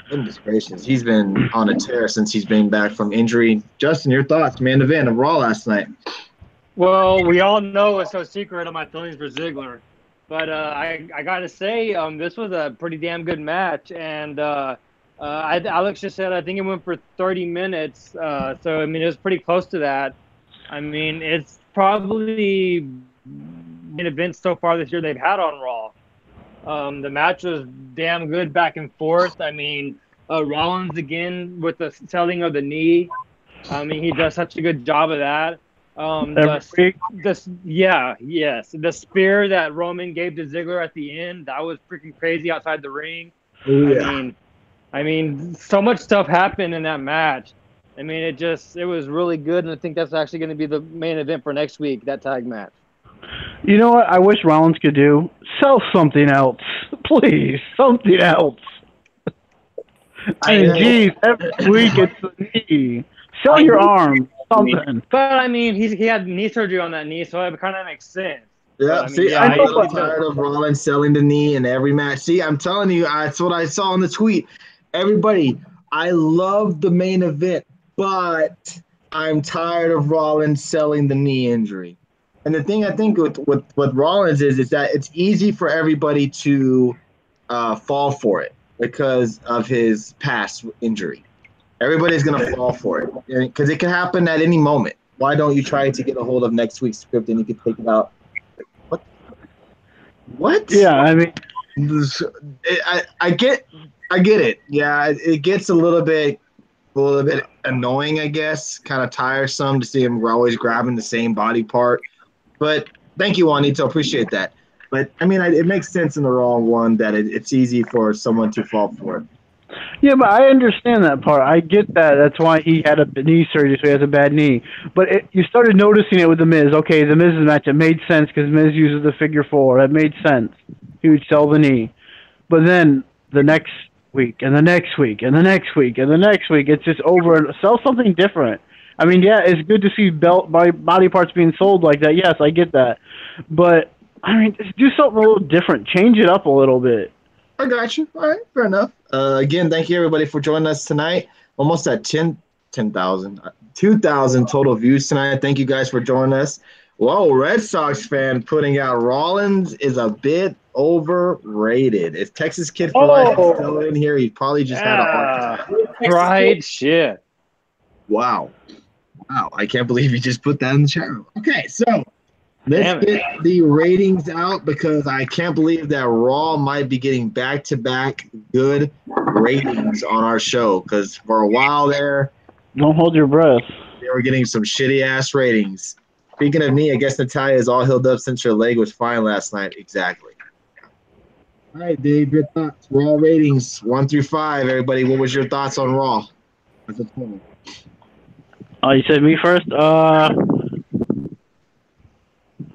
goodness gracious, he's been on a tear since he's been back from injury. Justin, your thoughts, main event of Raw last night? Well, we all know it's no secret of my feelings for Ziggler, but I gotta say, this was a pretty damn good match, and Alex just said I think it went for 30 minutes, so I mean it was pretty close to that. I mean it's probably main event so far this year they've had on Raw. The match was damn good back and forth. I mean, Rollins again with the selling of the knee. I mean, he does such a good job of that. The spear that Roman gave to Ziggler at the end, that was freaking crazy outside the ring. Yeah. I mean, so much stuff happened in that match. I mean, it was really good, and I think that's actually going to be the main event for next week, that tag match. You know what I wish Rollins could do? Sell something else. Please, something else. I mean, geez, every week it's the knee. Sell your arm, something. But, I mean, he had knee surgery on that knee, so it kind of makes sense. Yeah, I'm a little tired of Rollins selling the knee in every match. See, I'm telling you, that's what I saw in the tweet. Everybody, I love the main event, but I'm tired of Rollins selling the knee injury. And the thing I think with Rollins is that it's easy for everybody to fall for it because of his past injury. Everybody's going to fall for it because it can happen at any moment. Why don't you try to get a hold of next week's script and you can take it out? What? Yeah, I mean, I get it. Yeah, it gets a little bit annoying, I guess, kind of tiresome to see him always grabbing the same body part. But thank you, Juanito. Appreciate that. But I mean, it makes sense in the wrong one that it's easy for someone to fall for it. Yeah, but I understand that part. I get that. That's why he had a knee surgery, so he has a bad knee. But you started noticing it with The Miz. Okay, The Miz's match, it made sense because Miz uses the figure four. That made sense. He would sell the knee. But then the next week, and the next week, and the next week, and the next week, it's just over. Sell something different. I mean, yeah, it's good to see body parts being sold like that. Yes, I get that. But, I mean, just do something a little different. Change it up a little bit. I got you. All right, fair enough. Again, thank you, everybody, for joining us tonight. Almost at 10,000, 2,000 total views tonight. Thank you guys for joining us. Whoa, Red Sox fan putting out Rollins is a bit overrated. If Texas Kid for Life is still in here, he probably just had a heart attack. Right, shit. Wow. I can't believe you just put that in the chat room. Okay, so let's get the ratings out because I can't believe that Raw might be getting back-to-back good ratings on our show because for a while there, don't hold your breath. They were getting some shitty-ass ratings. Speaking of me, I guess Natalia is all healed up since her leg was fine last night. Exactly. All right, Dave, your thoughts. Raw ratings, 1 through 5. Everybody, what was your thoughts on Raw? You said me first? I'll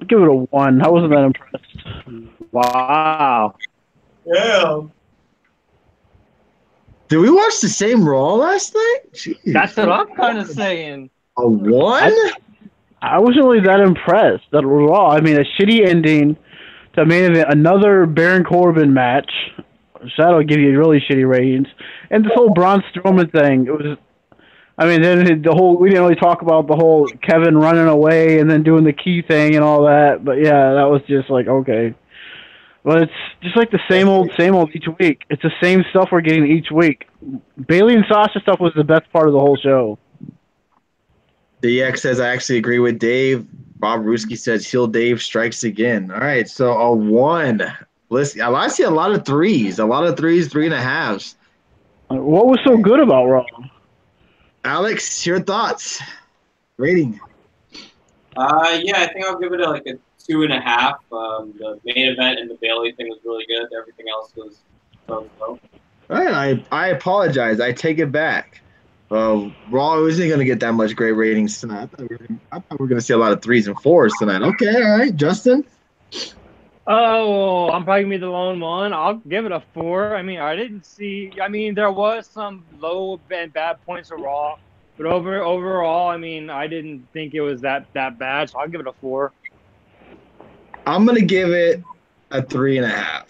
give it a 1. I wasn't that impressed. Wow. Yeah. Did we watch the same Raw last night? Jeez. That's what I'm kind of saying. A 1? I wasn't really that impressed. That Raw. I mean, a shitty ending to main event, another Baron Corbin match. So that'll give you really shitty ratings. And this whole Braun Strowman thing, it was. I mean, then we didn't really talk about the whole Kevin running away and then doing the key thing and all that. But yeah, that was just like, okay. But it's just like the same old each week. It's the same stuff we're getting each week. Bayley and Sasha stuff was the best part of the whole show. DX says, I actually agree with Dave. Bob Ruski says, Heel Dave strikes again. All right, so a 1. Listen, I see a lot of 3s. A lot of 3s, 3.5s. What was so good about Raw? Alex, your thoughts? Rating? Yeah, I think I'll give it a 2.5. The main event and the Bailey thing was really good. Everything else was so. I apologize. I take it back. Raw isn't going to get that much great ratings tonight. I thought we were going to see a lot of 3s and 4s tonight. Okay, all right, Justin. Oh, I'm probably gonna be the lone one. I'll give it a 4. I mean, I didn't see. I mean, there was some low and bad points of Raw, but overall, I mean, I didn't think it was that bad. So I'll give it a 4. I'm going to give it a 3.5.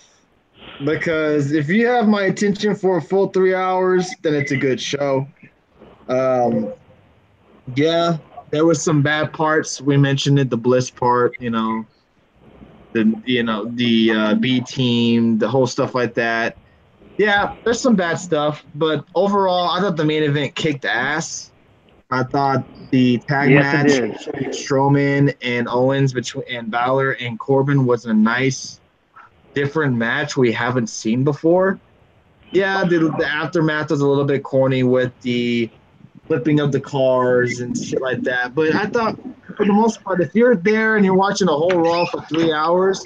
Because if you have my attention for a full 3 hours, then it's a good show. Yeah, there was some bad parts. We mentioned it, the Bliss part, the B team, the whole stuff like that. Yeah, there's some bad stuff, but overall, I thought the main event kicked ass. I thought the tag match between Strowman and Owens and Balor and Corbin was a nice, different match we haven't seen before. Yeah, the aftermath was a little bit corny with the flipping of the cars and shit like that. But I thought, for the most part, if you're there and you're watching a whole Raw for 3 hours,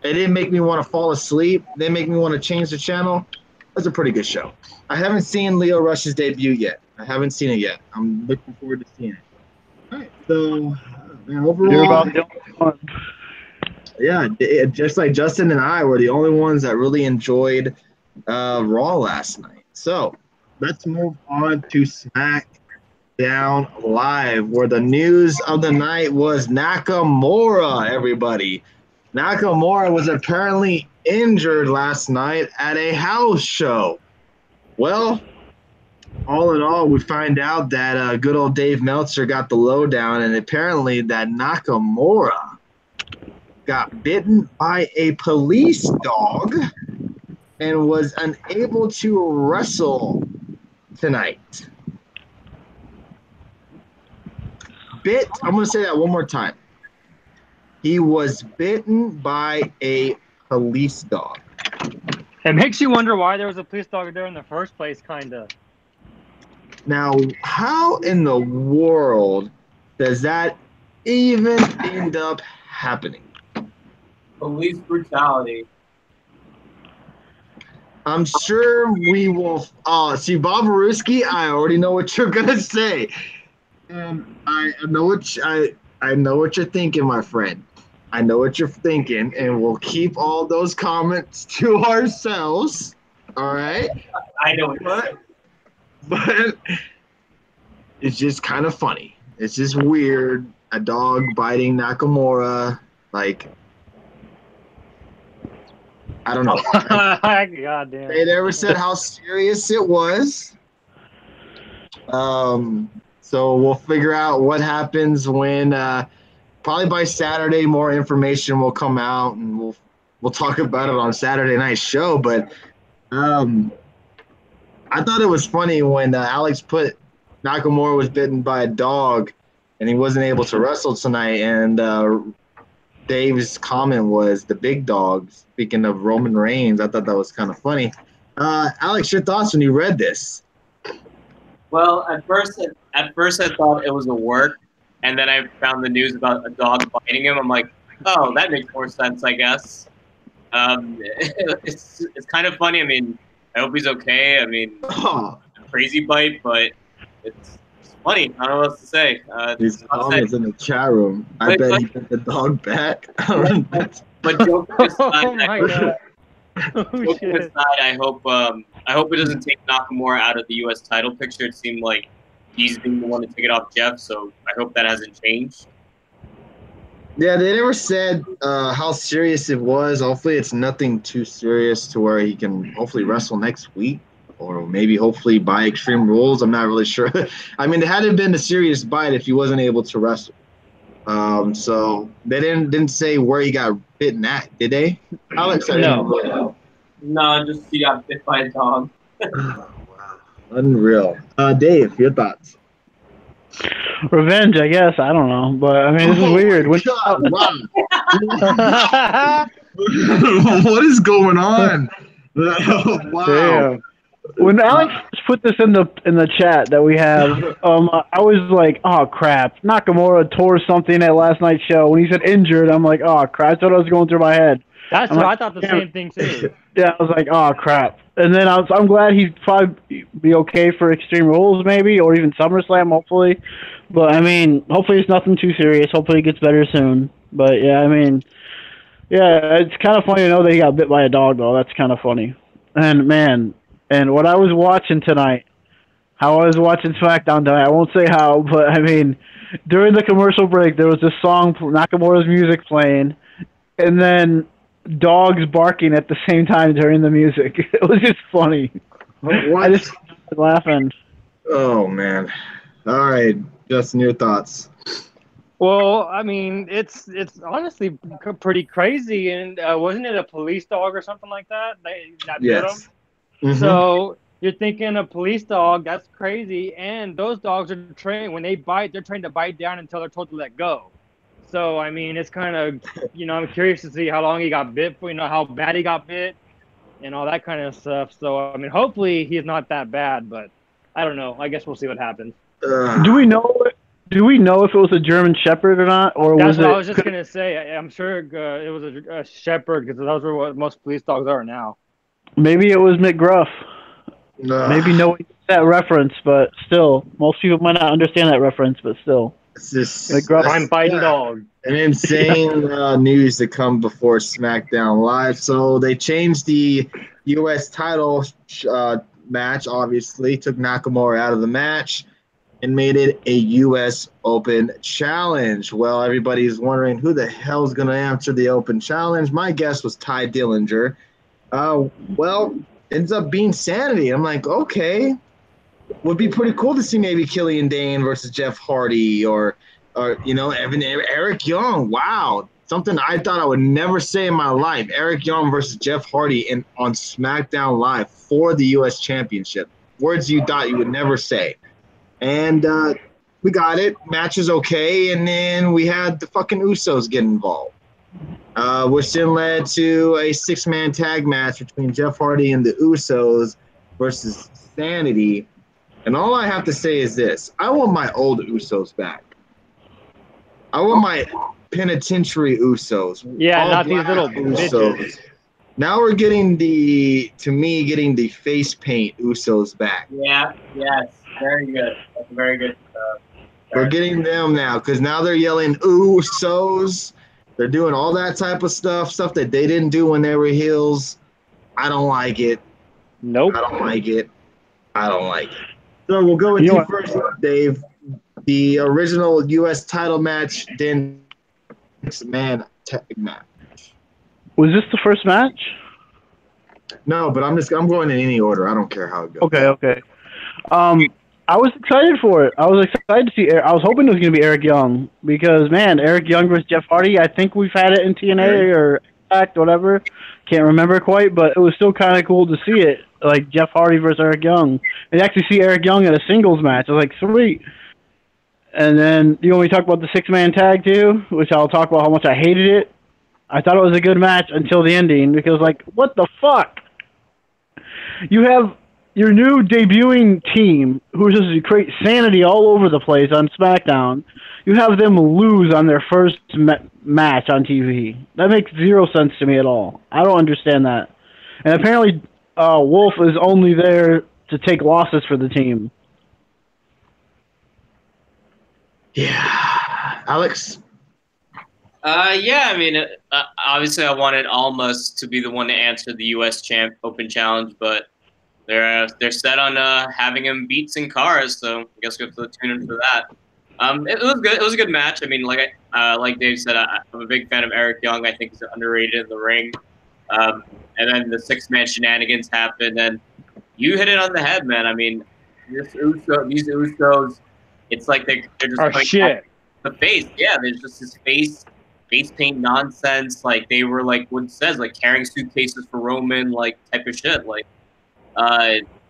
it didn't make me want to fall asleep. It didn't make me want to change the channel. That's a pretty good show. I haven't seen Leo Rush's debut yet. I haven't seen it yet. I'm looking forward to seeing it. All right, so man, overall, You're about the only one. Yeah, just like Justin and I were the only ones that really enjoyed Raw last night. So let's move on to SmackDown Live, where the news of the night was Nakamura, everybody. Nakamura was apparently injured last night at a house show. Well, all in all, we find out that good old Dave Meltzer got the lowdown, and apparently that Nakamura got bitten by a police dog and was unable to wrestle tonight. I'm going to say that one more time. He was bitten by a police dog. It makes you wonder why there was a police dog there in the first place, kind of. Now, how in the world does that even end up happening? Police brutality. I'm sure we will. See, Bob Maruski, I already know what you're gonna say. I know what you're thinking, my friend. I know what you're thinking, and we'll keep all those comments to ourselves. All right. I know, but it's just kind of funny. It's just weird. A dog biting Nakamura, like. I don't know. God damn. They never said how serious it was. So we'll figure out what happens when probably by Saturday more information will come out, and we'll talk about it on Saturday night's show. But I thought it was funny when Alex put Nakamura was bitten by a dog and he wasn't able to wrestle tonight, and Dave's comment was the big dog. Speaking of Roman Reigns, I thought that was kind of funny. Alex, your thoughts when you read this? Well, at first I thought it was a work, and then I found the news about a dog biting him. I'm like, oh, that makes more sense, I guess. It's kind of funny. I mean, I hope he's okay. I mean, a crazy bite, but it's funny. I don't know what else to say. His comments in the chat room. I bet he put the dog back. But joking aside, Oh my God. Oh, shit. I hope it doesn't take Nakamura out of the U.S. title picture. It seemed like he's been the one to take it off Jeff, so I hope that hasn't changed. Yeah, they never said how serious it was. Hopefully it's nothing too serious to where he can hopefully wrestle next week, or maybe hopefully by Extreme Rules. I'm not really sure. I mean, it hadn't been a serious bite if he wasn't able to wrestle. So they didn't say where he got bitten at, did they? Alex, No. No, just he got bit by a dog. Wow. Unreal. Dave, your thoughts? Revenge, I guess. I don't know, but I mean, this is weird. God, wow. What is going on? Wow. Damn. When Alex put this in the chat that we have, I was like, oh crap, Nakamura tore something at last night's show. When he said injured, I'm like, oh crap, that's what was going through my head. That's I'm what like, I thought the damn. same thing too. Yeah, I was like, oh crap. And then I'm glad he'd probably be okay for Extreme Rules maybe, or even SummerSlam hopefully. But I mean, hopefully it's nothing too serious. Hopefully he gets better soon. But yeah, I mean, yeah, it's kind of funny to know that he got bit by a dog though. That's kind of funny. And man, and what I was watching tonight, how I was watching SmackDown tonight. I won't say how, but I mean, during the commercial break, there was this song, Nakamura's music playing, and then dogs barking at the same time during the music. It was just funny. What? I just started laughing. Oh man. All right, Justin, your thoughts. Well, I mean, it's honestly pretty crazy. And wasn't it a police dog or something like that that bit him? Yes. Mhm. So you're thinking a police dog, that's crazy. And those dogs are trained, when they bite, they're trained to bite down until they're told to let go. So, I mean, it's kind of, I'm curious to see how long he got bit for, how bad he got bit and all that kind of stuff. So, I mean, hopefully he's not that bad, but I don't know. I guess we'll see what happens. Do we know? Do we know if it was a German Shepherd or not, or That's was what it? I was just gonna say. I'm sure it was a shepherd because those are what most police dogs are now. Maybe it was McGruff. Maybe no one gets that reference, but still, most people might not understand that reference, but still. It's just McGruff. I'm fighting dog. an insane news to come before SmackDown Live. So they changed the U.S. title match, obviously, took Nakamura out of the match and made it a U.S. Open Challenge. Well, everybody's wondering who the hell's going to answer the Open Challenge. My guess was Ty Dillinger. Well, ends up being Sanity. I'm like, okay. Would be pretty cool to see maybe Killian Dane versus Jeff Hardy or Eric Young. Wow. Something I thought I would never say in my life. Eric Young versus Jeff Hardy on SmackDown Live for the U.S. Championship. Words you thought you would never say. And we got it. Match is okay. And then we had the fucking Usos get involved, which then led to a 6-man tag match between Jeff Hardy and the Usos versus Sanity. And all I have to say is this. I want my old Usos back. I want my penitentiary Usos. Yeah, all not these little Usos. bitches. Now we're getting the face paint Usos back. Yeah, yes, very good. That's a very good. We're getting them now because now they're yelling Usos. They're doing all that type of stuff that they didn't do when they were heels. I don't like it. Nope. I don't like it. So we'll go with you first, Dave. The original U.S. title match, then 6-man tag match. Was this the first match? No, but I'm going in any order. I don't care how it goes. Okay. I was excited for it. I was excited to see. I was hoping it was going to be Eric Young because, man, Eric Young versus Jeff Hardy. I think we've had it in TNA or Impact, whatever. Can't remember quite, but it was still kind of cool to see it, like Jeff Hardy versus Eric Young, and actually see Eric Young in a singles match. I was like, sweet. And then we talk about the 6-man tag too, which I'll talk about how much I hated it. I thought it was a good match until the ending because, like, what the fuck? You have your new debuting team who's just create sanity all over the place on SmackDown. You have them lose on their first match on TV. That makes zero sense to me at all. I don't understand that. And apparently, Wolf is only there to take losses for the team. Yeah. Alex? Yeah, I mean, obviously I wanted Almas to be the one to answer the U.S. Open Challenge, but they're set on having him beat Sin Cara, so I guess we have to tune in for that. It was good. It was a good match. I mean, like Dave said, I'm a big fan of Eric Young. I think he's underrated in the ring. And then the 6-man shenanigans happened, and you hit it on the head, man. I mean, these Usos, it's like they're just like shit. The face. Yeah, there's just this face paint nonsense. Like they were like what it says, like carrying suitcases for Roman, like type of shit. Like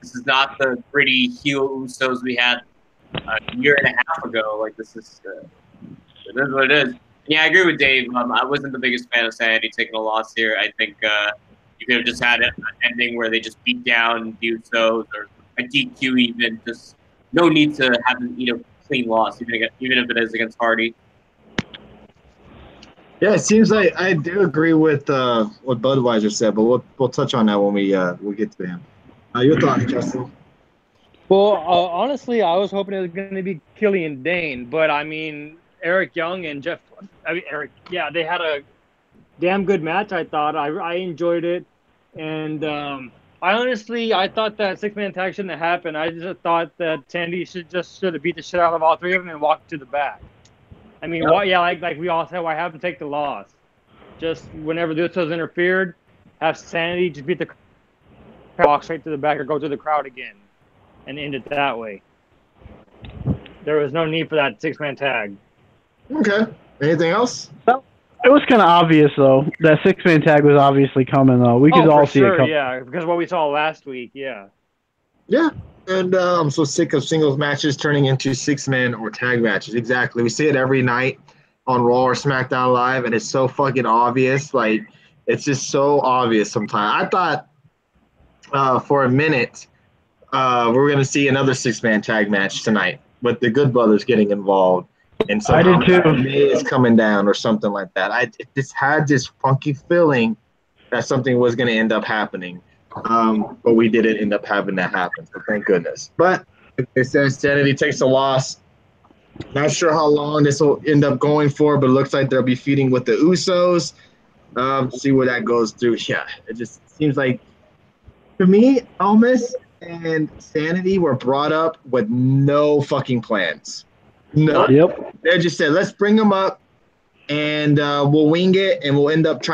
this is not the gritty heel Usos we had a year and a half ago. Like this is it is what it is. Yeah, I agree with Dave. I wasn't the biggest fan of Sanity taking a loss here. I think you could have just had an ending where they just beat down the Usos or a DQ even. Just no need to have them clean loss, even if it is against Hardy. Yeah, it seems like I do agree with what Budweiser said, but we'll touch on that when we get to him. Your thoughts, Justin? Well, honestly, I was hoping it was going to be Killian Dane, but I mean, Eric Young and Jeff. I mean, Eric. Yeah, they had a damn good match. I thought I enjoyed it, and I thought that 6-man tag shouldn't have happened. I just thought that Tandy should have beat the shit out of all three of them and walked to the back. I mean, Yep. Yeah, like we all said, why have them take the loss? Just whenever this was interfered, have Sanity just beat the crowd, walk straight to the back or go to the crowd again, and end it that way. There was no need for that 6-man tag. Okay. Anything else? It was kind of obvious, though. That 6-man tag was obviously coming, though. We could all see it coming. Yeah, because what we saw last week, yeah. Yeah. And I'm so sick of singles matches turning into 6-man or tag matches. Exactly. We see it every night on Raw or SmackDown Live, and it's so fucking obvious. Like, it's just so obvious sometimes. I thought for a minute we're going to see another 6-man tag match tonight with the Good Brothers getting involved. And somehow I did too. May is coming down or something like that. I just had this funky feeling that something was going to end up happening. But we didn't end up having that happen, so thank goodness. But it says Sanity takes a loss. Not sure how long this will end up going for, but it looks like they'll be feuding with the Usos. See where that goes through. Yeah, it just seems like, to me, Almas and Sanity were brought up with no fucking plans. No. Yep. They just said, let's bring them up, and we'll wing it, and we'll end up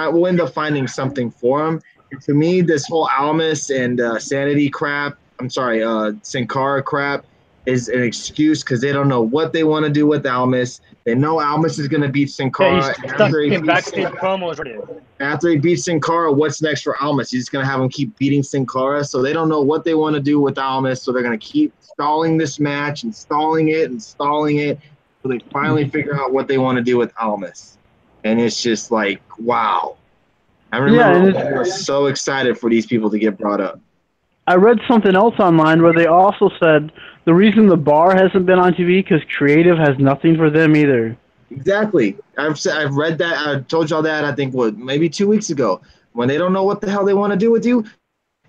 finding something for them. And to me, this whole Almas and Sanity crap, Sin Cara crap, is an excuse because they don't know what they want to do with Almas. They know Almas is going to beat Sin Cara. After he beats Sin Cara, what's next for Almas? He's just going to have him keep beating Sin Cara. So they don't know what they want to do with Almas. So they're going to keep stalling this match and stalling it. So they finally figure out what they want to do with Almas. And it's just like, wow. I remember I was so excited for these people to get brought up. I read something else online where they also said the reason the bar hasn't been on TV because creative has nothing for them either. Exactly. I've read that. I told y'all that, I think, maybe 2 weeks ago. When they don't know what the hell they want to do with you,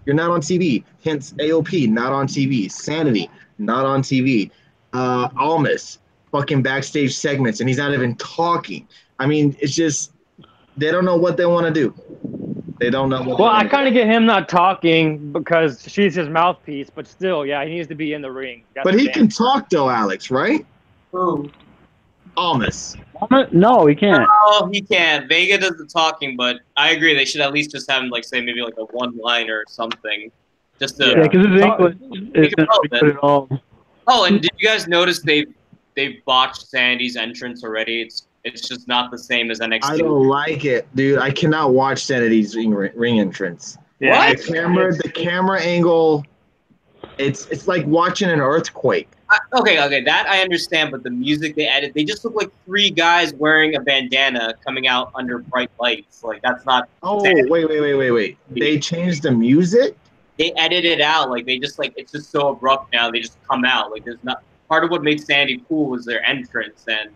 you're not on TV. Hence, AOP, not on TV. Sanity, not on TV. Almas, fucking backstage segments, and he's not even talking. I mean, it's just, they don't know what they want to do. They don't know. Well, I kind of get him not talking because she's his mouthpiece, but still, yeah, he needs to be in the ring. But he can talk, though, Alex, right? Who? Almas. No, he can't. No, he can't. Vega does the talking, but I agree. They should at least just have him, say maybe a one-liner or something. Just to, because his English isn't good at all. Oh, and did you guys notice they've botched Sandy's entrance already? It's just not the same as NXT. I don't like it, dude. I cannot watch Sanity's ring entrance. Yeah, what? The camera angle, it's like watching an earthquake. Okay, that I understand, but the music they added, they just look like three guys wearing a bandana coming out under bright lights. Like, that's not... Oh, wait. They changed the music? They edited it out. Like, they just, it's just so abrupt now. They just come out. Like, there's not... Part of what made Sandy cool was their entrance, and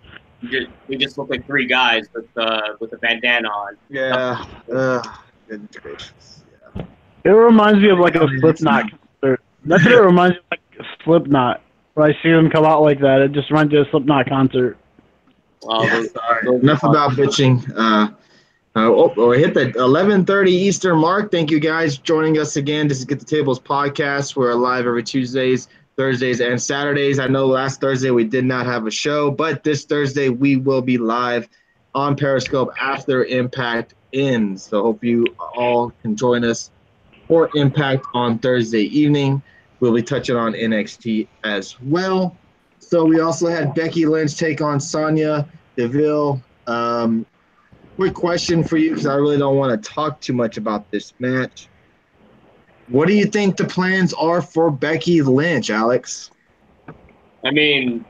they just look like three guys with a bandana on. Yeah. Goodness gracious. Yeah. It reminds me of a Slipknot concert. That's what it reminds me of, Slipknot. When I see them come out like that, it just reminds me of a Slipknot concert. Sorry. Enough about bitching. We hit the 11:30 Eastern mark. Thank you guys for joining us again. This is Get the Tables podcast. We're live every Tuesdays, Thursdays, and Saturdays. I know last Thursday we did not have a show, but this Thursday we will be live on Periscope after Impact ends. So hope you all can join us for Impact on Thursday evening. We'll be touching on NXT as well. So we also had Becky Lynch take on Sonya Deville. Quick question for you, because I really don't want to talk too much about this match. What do you think the plans are for Becky Lynch, Alex? I mean,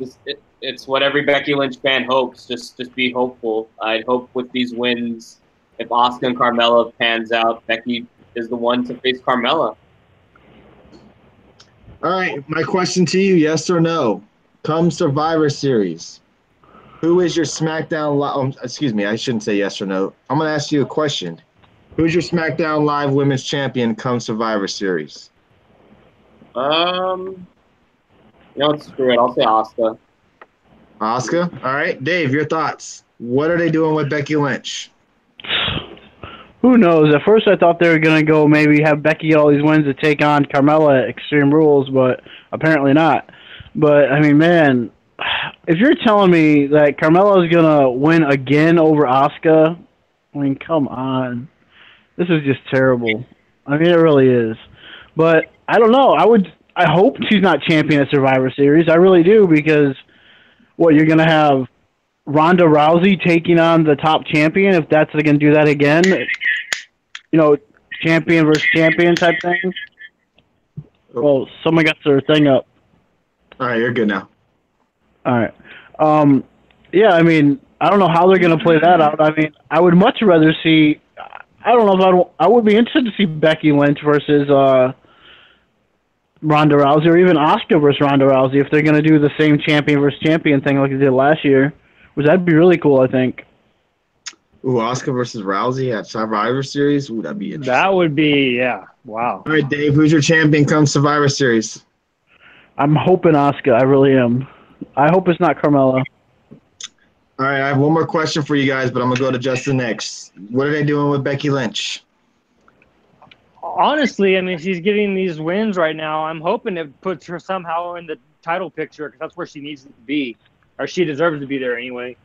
it's what every Becky Lynch fan hopes. Just be hopeful. I'd hope with these wins, if Asuka and Carmella pans out, Becky is the one to face Carmella. All right, my question to you, yes or no? Come Survivor Series, Who is your SmackDown Live? Excuse me, I shouldn't say yes or no. I'm going to ask you a question. Who's your SmackDown Live Women's Champion come Survivor Series? You know what? Screw it. I'll say Asuka. Asuka? All right. Dave, your thoughts. What are they doing with Becky Lynch? Who knows? At first, I thought they were going to go maybe have Becky get all these wins to take on Carmella at Extreme Rules, but apparently not. But, I mean, man, if you're telling me that Carmella is going to win again over Asuka, I mean, come on. This is just terrible. I mean, it really is. But I don't know. I hope she's not champion at Survivor Series. I really do, because you're going to have Ronda Rousey taking on the top champion, if that's going to do that again. You know, champion versus champion type thing. Well, someone got their thing up. All right, you're good now. All right. Yeah, I mean, I don't know how they're going to play that out. I mean, I would much rather see. I don't know if I would be interested to see Becky Lynch versus Ronda Rousey, or even Asuka versus Ronda Rousey, if they're going to do the same champion versus champion thing like they did last year. Which that'd be really cool, I think. Ooh, Asuka versus Rousey at Survivor Series. Ooh, that'd be interesting. That would be, yeah. Wow. All right, Dave, who's your champion come Survivor Series? I'm hoping Asuka. I really am. I hope it's not Carmella. All right, I have one more question for you guys, but I'm going to go to Justin next. What are they doing with Becky Lynch? Honestly, I mean, she's getting these wins right now. I'm hoping it puts her somehow in the title picture, because that's where she needs to be. Or she deserves to be there anyway.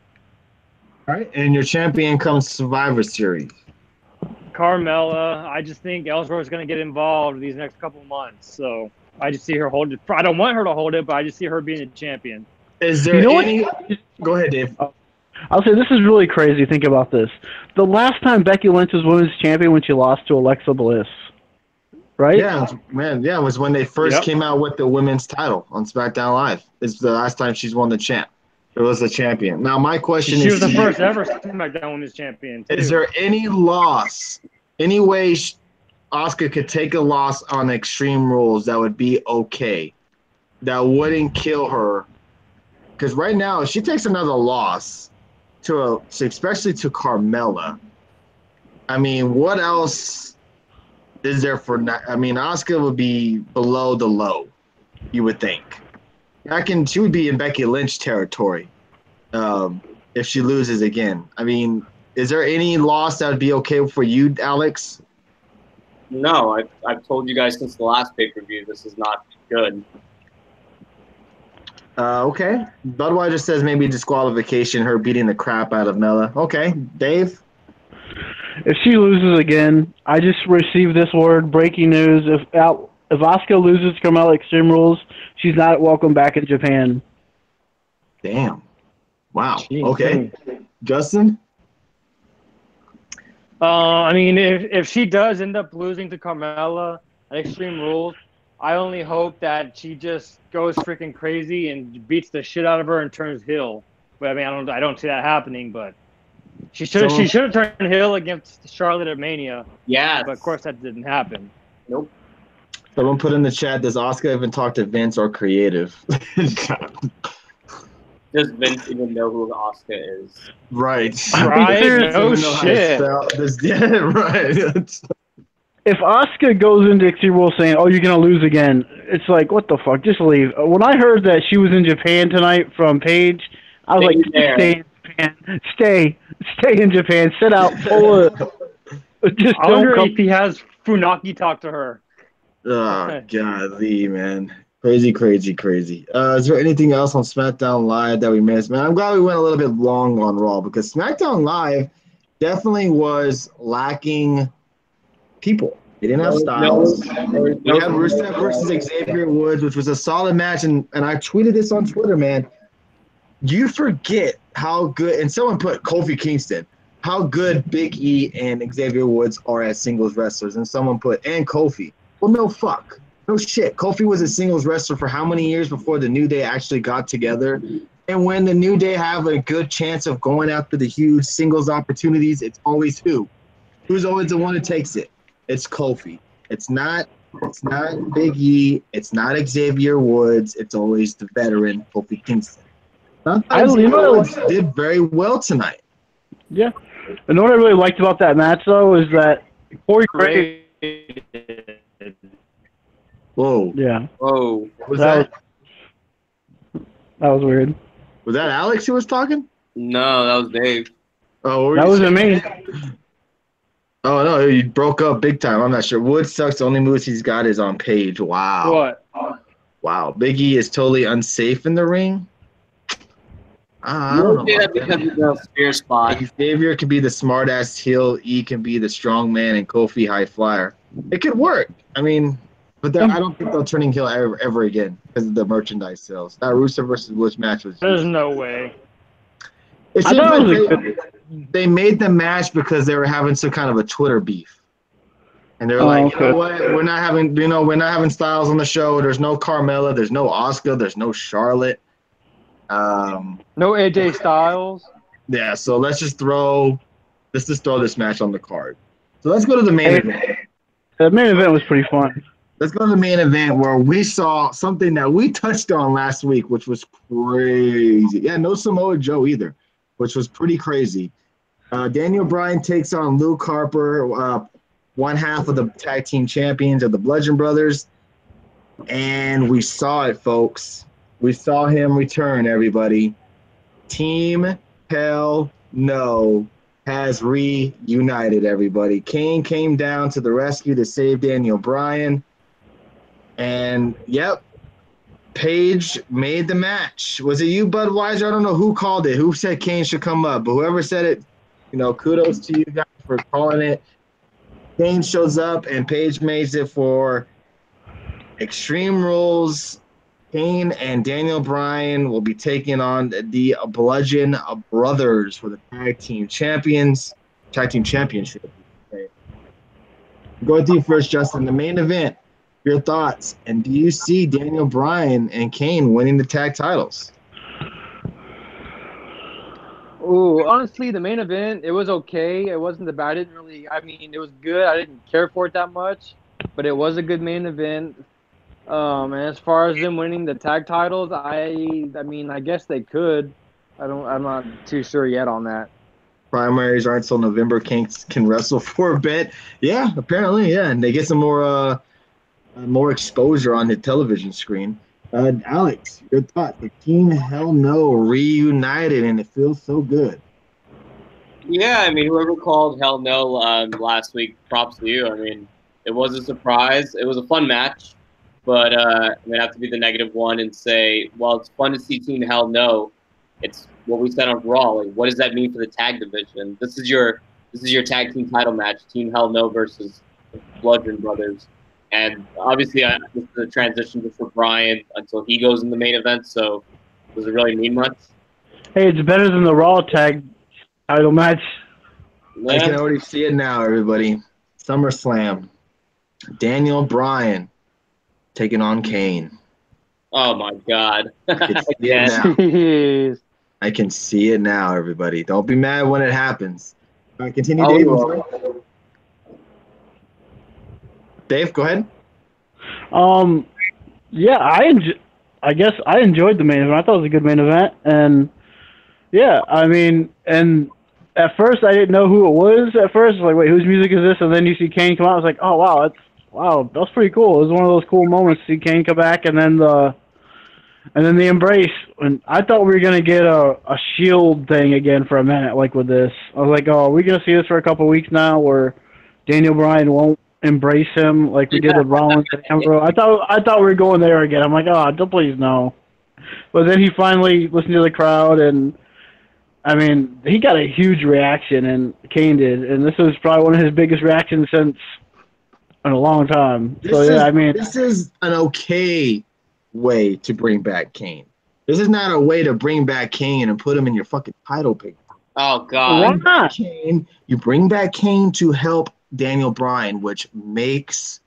All right, and your champion comes Survivor Series. Carmella. I just think Ellsworth is going to get involved these next couple of months. So I just see her hold it. I don't want her to hold it, but I just see her being a champion. Is there any – go ahead, Dave. I'll say this is really crazy. Think about this. The last time Becky Lynch was women's champion when she lost to Alexa Bliss. Right? Yeah, man. Yeah, it was when they first came out with the women's title on SmackDown Live. It's the last time she's won the champ. It was a champion. Now, my question is... She was the first ever SmackDown Women's Champion, too. Is there any loss, any way Asuka could take a loss on Extreme Rules that would be okay, that wouldn't kill her? Because right now, if she takes another loss, especially to Carmella, I mean, what else is there for... I mean, Asuka would be below the low, you would think. She would be in Becky Lynch territory if she loses again. I mean, is there any loss that would be okay for you, Alex? No, I've told you guys since the last pay-per-view this is not good. Okay. Budweiser says maybe disqualification, her beating the crap out of Mella. Okay. Dave? If she loses again, I just received this word, breaking news. If Asuka loses Carmella Extreme Rules, she's not welcome back in Japan. Damn. Wow. Okay. Justin? I mean, if she does end up losing to Carmella at Extreme Rules, I only hope that she just goes freaking crazy and beats the shit out of her and turns heel. But I mean, I don't see that happening. But she should have turned heel against Charlotte at Mania. Yeah. But of course, that didn't happen. Nope. Someone put in the chat, does Asuka even talk to Vince or creative? Does Vince even know who Asuka is? Right. Right? No shit. Yeah, right. If Asuka goes into Extreme Rules saying, "Oh, you're gonna lose again," it's like, what the fuck? Just leave. When I heard that she was in Japan tonight from Paige, I was like, "Stay in Japan. Stay in Japan. Sit out. Just I wonder if he has Funaki talk to her. Oh, golly, man. Crazy. Is there anything else on SmackDown Live that we missed? Man, I'm glad we went a little bit long on Raw, because SmackDown Live definitely was lacking people. They didn't have styles. We had Rusev versus Xavier Woods, which was a solid match, and I tweeted this on Twitter, man. You forget how good, and someone put Kofi Kingston, how good Big E and Xavier Woods are as singles wrestlers, and someone put, and Kofi. Well, no fuck. No shit. Kofi was a singles wrestler for how many years before the New Day actually got together? And when the New Day have a good chance of going after the huge singles opportunities, it's always who? Who's always the one who takes it? It's Kofi. It's not Big E. It's not Xavier Woods. It's always the veteran Kofi Kingston. Rollins did very well tonight. Yeah. And what I really liked about that match, though, is that Corey Graves. Whoa. Yeah. Whoa. Was that was weird. Was that Alex who was talking? No, that was Dave. Oh, that wasn't me. Oh, no, you broke up big time. I'm not sure. Wood sucks. The only moves he's got is on Page. Wow. What? Wow. Big E is totally unsafe in the ring. I don't know. That because of the spear spot. Xavier could be the smart-ass heel. E can be the strong man, and Kofi high flyer. It could work. I mean, but I don't think they'll turning heel ever again because of the merchandise sales. That Rusev versus Woods match was. There's no way. It seems like they made the match because they were having some kind of a Twitter beef, and they're like, you know what? We're not having Styles on the show. There's no Carmella. There's no Asuka. There's no Charlotte. No AJ Styles. Yeah, so let's just throw this match on the card. So let's go to the main event. The main event was pretty fun. Let's go to the main event where we saw something that we touched on last week, which was crazy. Yeah, no Samoa Joe either, which was pretty crazy. Daniel Bryan takes on Luke Harper, one half of the tag team champions of the Bludgeon Brothers. And we saw it, folks. We saw him return, everybody. Team Hell No has reunited, everybody. Kane came down to the rescue to save Daniel Bryan. And, yep, Paige made the match. Was it you, Budweiser? I don't know who called it. Who said Kane should come up? But whoever said it, kudos to you guys for calling it. Kane shows up, and Paige makes it for Extreme Rules. Kane and Daniel Bryan will be taking on the Bludgeon Brothers for the tag team championship. Go with you first, Justin. The main event. Your thoughts, and do you see Daniel Bryan and Kane winning the tag titles? Ooh, honestly, the main event, it was okay. It wasn't the bad. It was good. I didn't care for it that much, but it was a good main event. And as far as them winning the tag titles, I guess they could. I'm not too sure yet on that. Primaries aren't until November. Kane can wrestle for a bit. Yeah, apparently, yeah, and they get some more exposure on the television screen. Alex, your thoughts? The Team Hell No reunited, and it feels so good. Yeah, whoever called Hell No last week, props to you. It was a surprise. It was a fun match, but I'm gonna have to be the negative one and say, well, it's fun to see Team Hell No. It's what we said on Raw. Like, what does that mean for the tag division? This is your tag team title match: Team Hell No versus Bludgeon Brothers. And obviously, this is a transition for Bryan until he goes in the main event. So, does it really mean much? Hey, it's better than the Raw tag title match. Yeah. I can already see it now, everybody. SummerSlam. Daniel Bryan taking on Kane. Oh my God! I can see it now, everybody. Don't be mad when it happens. Continue, Dave. Dave, go ahead. Yeah, I guess I enjoyed the main event. I thought it was a good main event, and yeah, and at first I didn't know who it was. At first, I was like, wait, whose music is this? And then you see Kane come out. I was like, oh wow, that's pretty cool. It was one of those cool moments to see Kane come back, and then the embrace. And I thought we were gonna get a Shield thing again for a minute, like with this. I was like, oh, are we gonna see this for a couple of weeks now, where Daniel Bryan won't embrace him like we did with Rollins and Nakamura? I thought we were going there again. I'm like, oh, please no. But then he finally listened to the crowd, and he got a huge reaction, and Kane did, and this was probably one of his biggest reactions in a long time. This is an okay way to bring back Kane. This is not a way to bring back Kane and put him in your fucking title pick. Oh God! Why not? You bring back Kane to help Daniel Bryan, which makes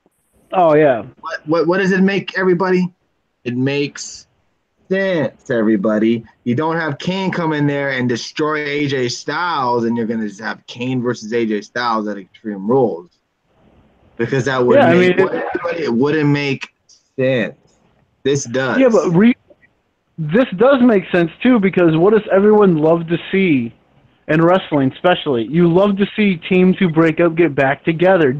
what does it make, everybody? It makes sense, everybody. You don't have Kane come in there and destroy AJ Styles, and you're gonna just have Kane versus AJ Styles at Extreme Rules, because that would it wouldn't make sense. This does. Yeah, but this does make sense too, because what does everyone love to see in wrestling, especially? You love to see teams who break up get back together.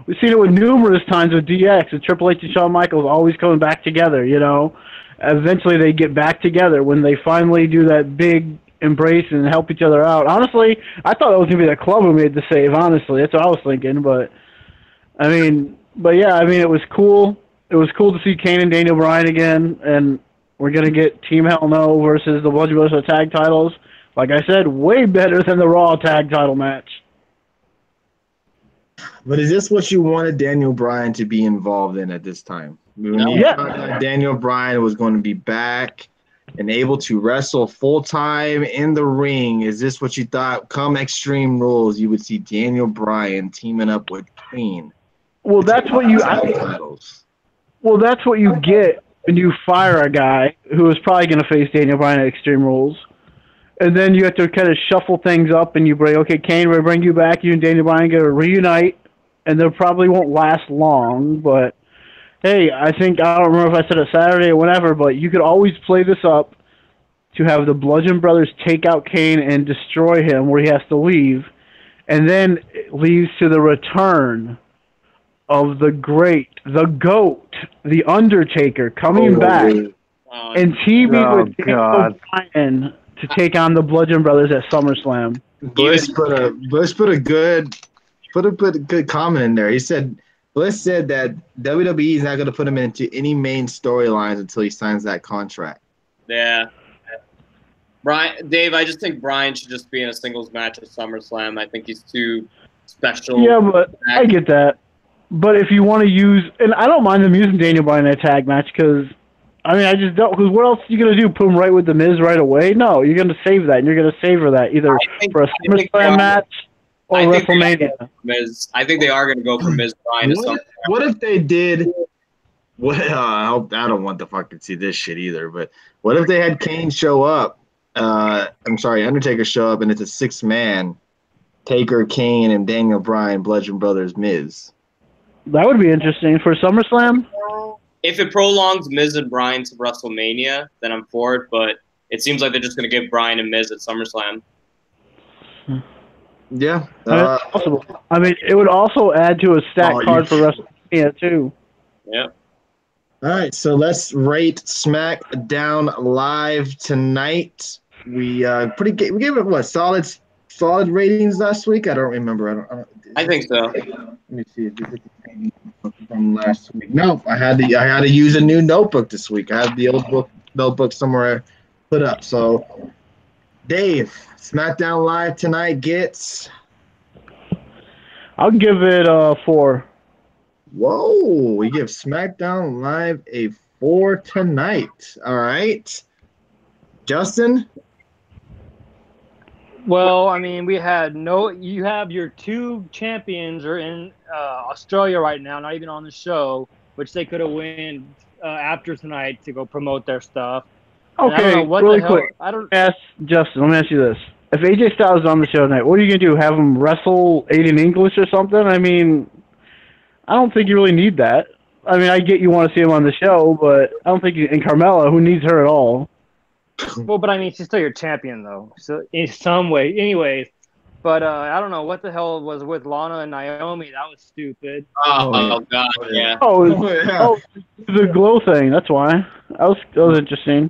We've seen it with numerous times with DX and Triple H and Shawn Michaels always coming back together. You know, eventually they get back together when they finally do that big embrace and help each other out. Honestly, I thought it was gonna be the club who made the save. Honestly, that's what I was thinking. But yeah, I mean, it was cool. It was cool to see Kane and Daniel Bryan again, and we're gonna get Team Hell No versus the Bludgeon Brothers tag titles. Like I said, way better than the Raw tag title match. But is this what you wanted Daniel Bryan to be involved in at this time? When you found out Daniel Bryan was going to be back and able to wrestle full-time in the ring, is this what you thought, come Extreme Rules, you would see Daniel Bryan teaming up with Kane? Well, that's what you Well, that's what you get when you fire a guy who is probably going to face Daniel Bryan at Extreme Rules. And then you have to kind of shuffle things up, and you bring, okay, Kane, we're bring you back. You and Daniel Bryan going to reunite, and they probably won't last long. But, hey, I don't remember if I said it Saturday or whatever, but you could always play this up to have the Bludgeon Brothers take out Kane and destroy him where he has to leave. And then it leads to the return of the great, the GOAT, the Undertaker, coming back and teaming with Daniel Bryan to take on the Bludgeon Brothers at SummerSlam. Bush put a good comment in there. He said Bliss said that WWE is not going to put him into any main storylines until he signs that contract. Yeah. Dave, I just think Bryan should just be in a singles match at SummerSlam. I think he's too special. Yeah, but I get that. But if you want to use, and I don't mind them using Daniel Bryan in a tag match, because I just don't. Because what else are you gonna do? Put him right with the Miz right away? No, you're gonna save that, and you're gonna savor that either for a SummerSlam match or WrestleMania. I think they are gonna go for Miz Bryan. What if they did? I don't want to fucking see this shit either. But what if they had Kane show up? Undertaker show up, and it's a 6-man: Taker, Kane, and Daniel Bryan, Bludgeon Brothers, Miz. That would be interesting for SummerSlam. If it prolongs Miz and Bryan to WrestleMania, then I'm for it. But it seems like they're just going to give Bryan and Miz at SummerSlam. Yeah. Possible. I mean, it would also add to a stack card for WrestleMania, too. Yeah. All right, so let's rate SmackDown Live tonight. We gave it what, solid ratings last week? I don't remember. I think so. Let me see if from last week. No, I had to use a new notebook this week. I had the old notebook somewhere put up. So, Dave, SmackDown Live tonight gets. I'll give it a 4. Whoa, we give SmackDown Live a 4 tonight. All right, Justin. Well, I mean, you have your 2 champions are in Australia right now, not even on the show, which they could have won after tonight to go promote their stuff. Okay, really quick. Justin, let me ask you this. If AJ Styles is on the show tonight, what are you going to do? Have him wrestle Aiden English or something? I mean, I don't think you really need that. I mean, I get you want to see him on the show, but I don't think and Carmella, who needs her at all? Well, but I mean, she's still your champion, though. So in some way, anyways. But I don't know what the hell was with Lana and Naomi. That was stupid. Oh God, yeah. The glow thing. That's why. That was interesting.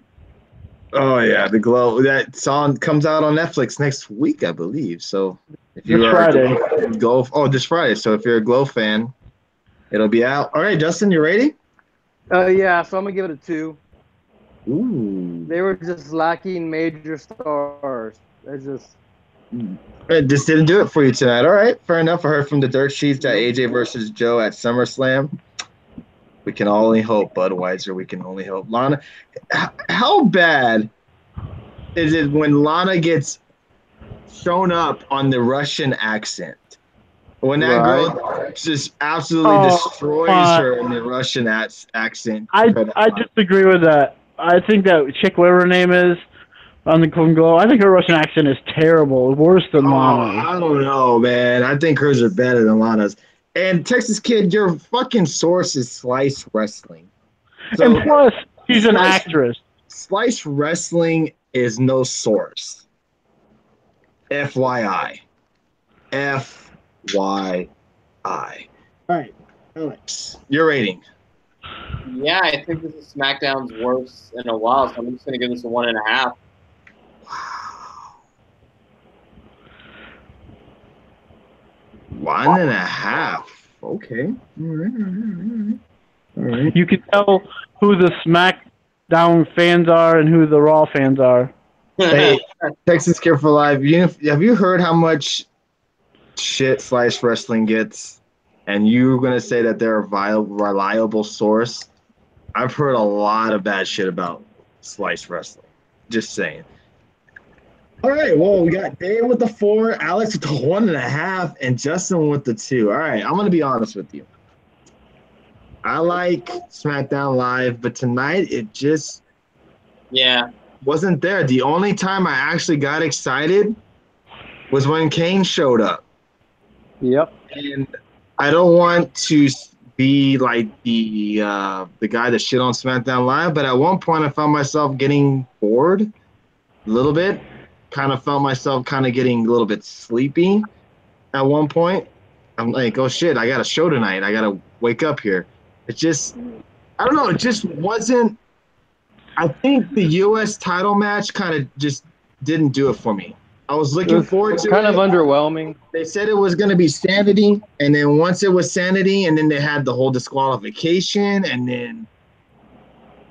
Oh yeah, the glow. That song comes out on Netflix next week, I believe. So if you Friday. This Friday. So if you're a Glow fan, it'll be out. All right, Justin, you ready? Yeah. So I'm gonna give it a 2. Ooh. They were just lacking major stars. It just didn't do it for you tonight. All right, fair enough. I heard from the Dirt Sheets that AJ versus Joe at SummerSlam. We can only hope, Budweiser. We can only hope. Lana, how bad is it when Lana gets shown up on the Russian accent? When that girl just absolutely destroys her in the Russian accent. I disagree with that. I think that chick, whatever her name is, on the Golden Glow, I think her Russian accent is terrible. Worse than Lana's. I don't know, man. I think hers are better than Lana's. And Texas Kid, your fucking source is Slice Wrestling. So, and plus, she's an actress. Slice Wrestling is no source. FYI. FYI. All right, Alex, your rating. Yeah, I think this is SmackDown's worst in a while, so I'm just gonna give this a 1.5. Wow. 1.5. Okay. All right. You can tell who the SmackDown fans are and who the Raw fans are. Hey, Texas Care for Life. Have you heard how much shit Slice Wrestling gets? And you're gonna say that they're a reliable source? I've heard a lot of bad shit about Slice Wrestling. Just saying. All right, well, we got Dave with the 4, Alex with the 1.5, and Justin with the 2. All right, I'm going to be honest with you. I like SmackDown Live, but tonight it just wasn't there. The only time I actually got excited was when Kane showed up. Yep. And I don't want to be like the guy that shit on SmackDown Live, but at one point I found myself getting bored a little bit. Kind of felt myself kind of getting a little bit sleepy at one point. I'm like, oh shit, I got a show tonight. I got to wake up here. It just, I don't know. It just wasn't. I think the U.S. title match kind of just didn't do it for me. I was looking forward to it. Kind of underwhelming. They said it was going to be Sanity, and then once it was Sanity, and then they had the whole disqualification, and then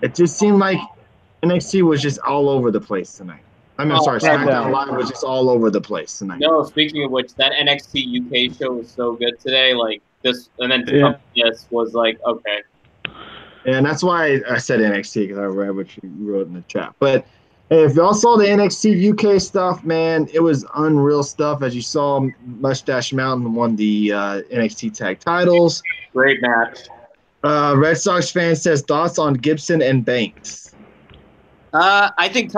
it just seemed like NXT was just all over the place tonight. I mean, sorry, SmackDown Live was just all over the place tonight. No, speaking of which, that NXT UK show was so good today. Like this, and then this was like, okay. And that's why I said NXT, because I read what you wrote in the chat. But hey, if y'all saw the NXT UK stuff, man, it was unreal stuff. As you saw, Mustache Mountain won the NXT tag titles. Great match. Red Sox fan says thoughts on Gibson and Banks. I think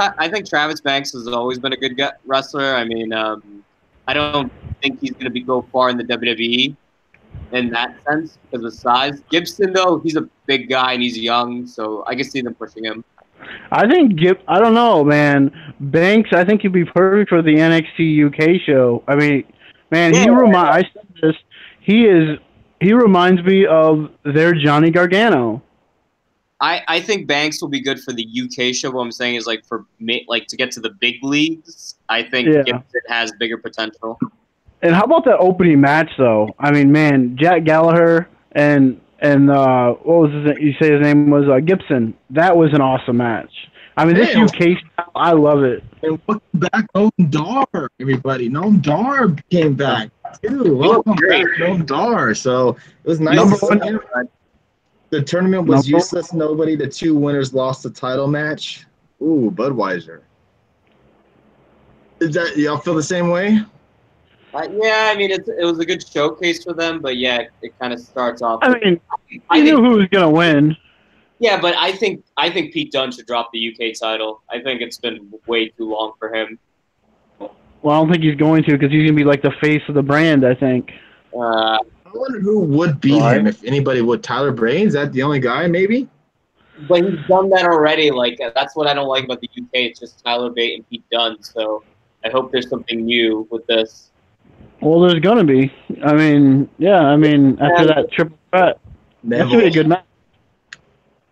Travis Banks has always been a good wrestler. I mean, I don't think he's going to go far in the WWE in that sense because of size. Gibson, though, he's a big guy and he's young, so I can see them pushing him. I think I don't know, man. Banks, I think he'd be perfect for the NXT UK show. I mean, man, I said this. He reminds me of their Johnny Gargano. I think Banks will be good for the UK show. What I'm saying is, like, to get to the big leagues, I think Gibson has bigger potential. And how about that opening match, though? I mean, man, Jack Gallagher and what was his name? You say his name was Gibson. That was an awesome match. I mean, this UK style, I love it. And welcome back, Noam Dar, everybody. Noam Dar came back, too. Welcome back, Noam Dar. So it was nice to see him. The tournament was useless. Nobody. The 2 winners lost the title match. Ooh, Budweiser. Is that y'all feel the same way? Yeah, I mean, it was a good showcase for them, but yeah, it kind of starts off. I mean, I knew who was gonna win. Yeah, but I think Pete Dunne should drop the UK title. I think it's been way too long for him. Well, I don't think he's going to because he's gonna be like the face of the brand. I think. I wonder who would beat him if anybody would. Tyler Bray? Is that the only guy, maybe? But he's done that already. Like, that's what I don't like about the UK. It's just Tyler Bate and Pete Dunne. So I hope there's something new with this. Well, there's gonna be. I mean, after that triple threat, that's gonna be a good match.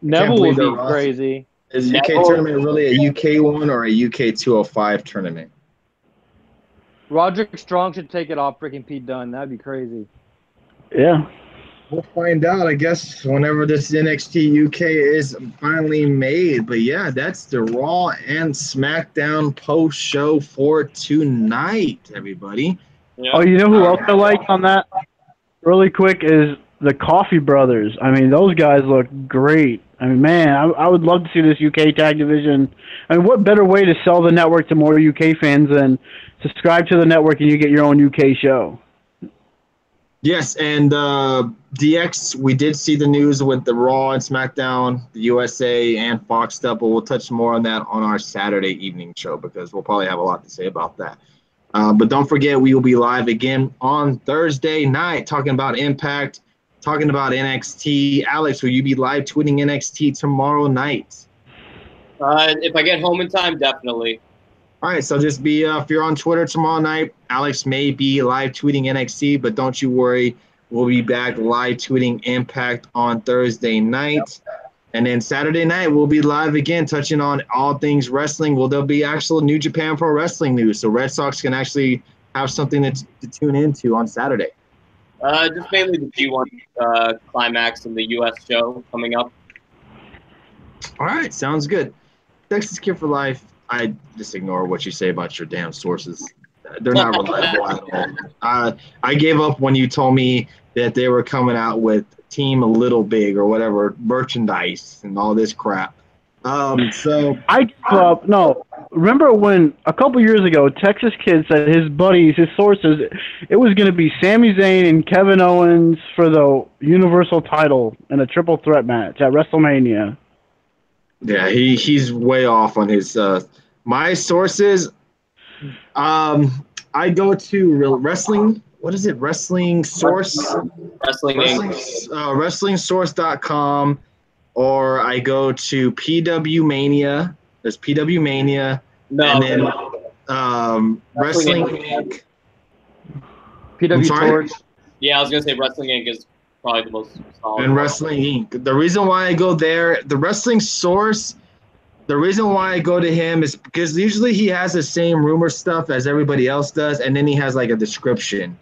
Neville would be crazy. Is the UK tournament really a UK one or a UK 205 tournament? Roderick Strong should take it off freaking Pete Dunne. That'd be crazy. Yeah. We'll find out, I guess, whenever this NXT UK is finally made. But yeah, that's the Raw and SmackDown post show for tonight, everybody. Yeah. Oh, you know who else I like on that? Really quick is the Coffee Brothers. I mean, those guys look great. I mean, man, I would love to see this UK tag division. I mean, what better way to sell the network to more UK fans than subscribe to the network and you get your own UK show? Yes, and DX, we did see the news with the Raw and SmackDown, the USA, and Fox stuff, but we'll touch more on that on our Saturday evening show because we'll probably have a lot to say about that. But don't forget, we will be live again on Thursday night talking about Impact, talking about NXT. Alex, will you be live tweeting NXT tomorrow night? If I get home in time, definitely. All right, so just be if you're on Twitter tomorrow night, Alex may be live tweeting NXT, but don't you worry, we'll be back live tweeting Impact on Thursday night. And then Saturday night, we'll be live again, touching on all things wrestling. Well, there'll be actual New Japan Pro Wrestling news, so Red Sox can actually have something to tune into on Saturday. Just mainly the G1 climax and the US show coming up. All right, sounds good. Texas Kid for Life, I just ignore what you say about your damn sources. They're not reliable at all. I gave up when you told me that they were coming out with Team Little Big or whatever merchandise and all this crap. So I gave up. No, remember when a couple years ago Texas Kid said his buddies, his sources, it was going to be Sami Zayn and Kevin Owens for the Universal title in a triple threat match at WrestleMania. yeah, he's way off on his. My sources. I go to wrestling. What is it? Wrestling Source. WrestlingSource.com, or I go to PW Mania. There's PW Mania, and then Wrestling Inc. PW Torch. Yeah, I was gonna say Wrestling Inc. is probably the most solid. And Wrestling Inc. The reason why I go there, the Wrestling Source. The reason why I go to him is because usually he has the same rumor stuff as everybody else does, and then he has like a description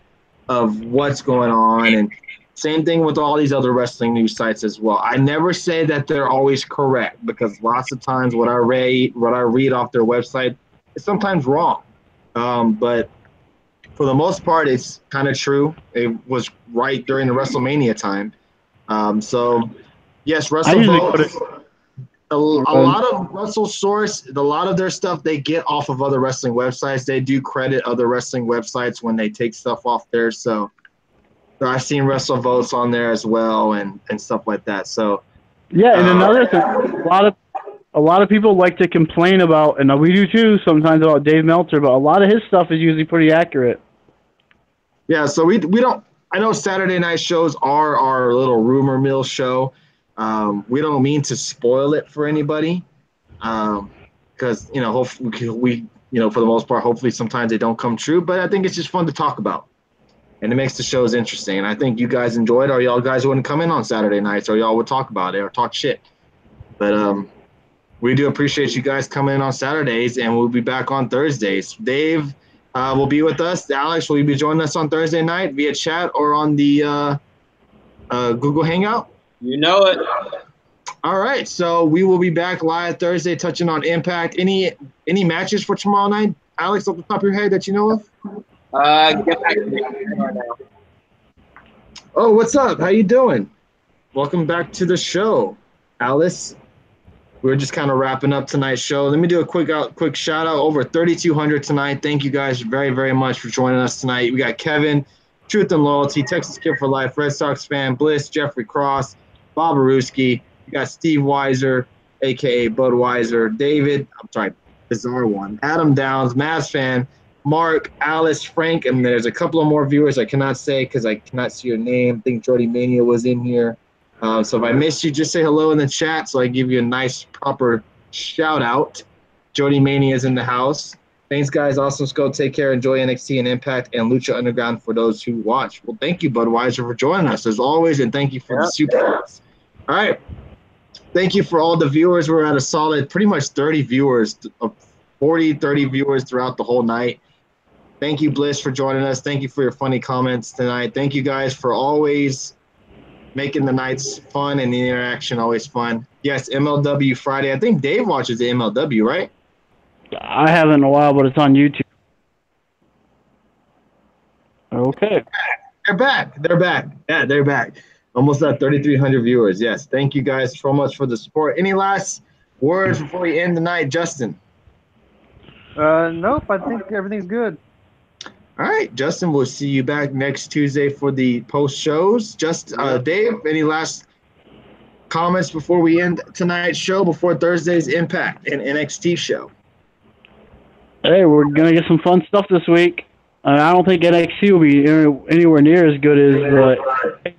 of what's going on, and same thing with all these other wrestling news sites as well. I never say that they're always correct because lots of times what I read off their website is sometimes wrong, but for the most part, it's kind of true. It was right during the WrestleMania time, so yes, WrestleVotes. A lot of Wrestle Source, a lot of their stuff they get off of other wrestling websites. They do credit other wrestling websites when they take stuff off there. So I've seen WrestleVotes on there as well and stuff like that. So yeah, and another thing, a lot of people like to complain about, and we do too sometimes, about Dave Meltzer, but a lot of his stuff is usually pretty accurate. Yeah, so we don't. I know Saturday night shows are our little rumor mill show. We don't mean to spoil it for anybody, because hopefully we for the most part, hopefully sometimes they don't come true. But I think it's just fun to talk about, and it makes the shows interesting. And I think you guys enjoy it, or y'all guys wouldn't come in on Saturday nights, or y'all would talk about it or talk shit. But we do appreciate you guys coming in on Saturdays, and we'll be back on Thursdays. Dave will be with us. Alex, will you be joining us on Thursday night via chat or on the Google Hangout? You know it. All right, so we will be back live Thursday, touching on Impact. Any matches for tomorrow night, Alex, off the top of your head that you know of? Get back to me right now. Oh, what's up? How you doing? Welcome back to the show, Alice. We're just kind of wrapping up tonight's show. Let me do a quick shout out. Over 3,200 tonight. Thank you guys very, very much for joining us tonight. We got Kevin, Truth and Loyalty, Texas Kid for Life, Red Sox fan, Bliss, Jeffrey Cross, Bob Aruski. You got Steve Weiser, a.k.a. Budweiser, David, Bizarre One, Adam Downs, Mavs fan, Mark, Alice, Frank, and there's a couple of more viewers I cannot say because I cannot see your name. I think Jody Mania was in here. So if I missed you, just say hello in the chat so I give you a nice, proper shout-out. Jody Mania is in the house. Thanks, guys. Awesome Skull. Take care. Enjoy NXT and Impact and Lucha Underground for those who watch. Well, thank you, Budweiser, for joining us as always, and thank you for the super chats. All right. Thank you for all the viewers. We're at a solid pretty much 30 viewers, 40, 30 viewers throughout the whole night. Thank you, Bliss, for joining us. Thank you for your funny comments tonight. Thank you guys for always making the nights fun and the interaction always fun. Yes, MLW Friday. I think Dave watches the MLW, right? I haven't in a while, but it's on YouTube. Okay. They're back. Yeah, they're back. Almost at 3,300 viewers. Yes. Thank you guys so much for the support. Any last words before we end the night, Justin? Nope. I think everything's good. All right, Justin, we'll see you back next Tuesday for the post shows. Dave, any last comments before we end tonight's show, before Thursday's Impact and NXT show? Hey, we're going to get some fun stuff this week. I don't think NXT will be anywhere near as good as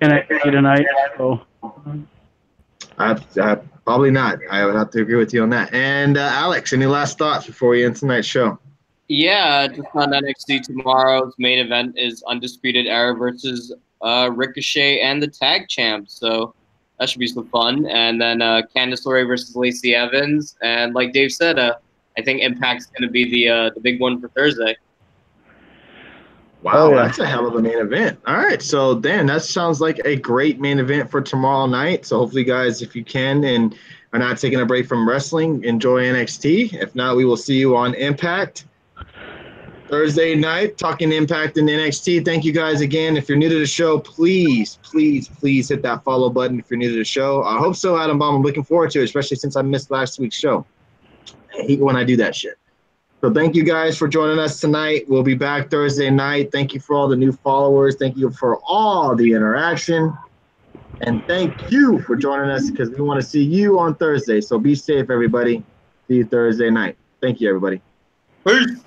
NXT tonight. So. Probably not. I would have to agree with you on that. And Alex, any last thoughts before we end tonight's show? Yeah, just on NXT tomorrow's main event is Undisputed Era versus Ricochet and the Tag Champs. So that should be some fun. And then Candice LeRae versus Lacey Evans. And like Dave said, I think Impact's going to be the big one for Thursday. Wow, that's a hell of a main event. All right, so Dan, that sounds like a great main event for tomorrow night. So hopefully, guys, if you can and are not taking a break from wrestling, enjoy NXT. If not, we will see you on Impact Thursday night, talking Impact and NXT. Thank you guys again. If you're new to the show, please hit that follow button if you're new to the show. I hope so, Adam Baum. I'm looking forward to it, especially since I missed last week's show. I hate when I do that shit. So thank you guys for joining us tonight. We'll be back Thursday night. Thank you for all the new followers. Thank you for all the interaction. And thank you for joining us because we want to see you on Thursday. So be safe, everybody. See you Thursday night. Thank you, everybody. Peace.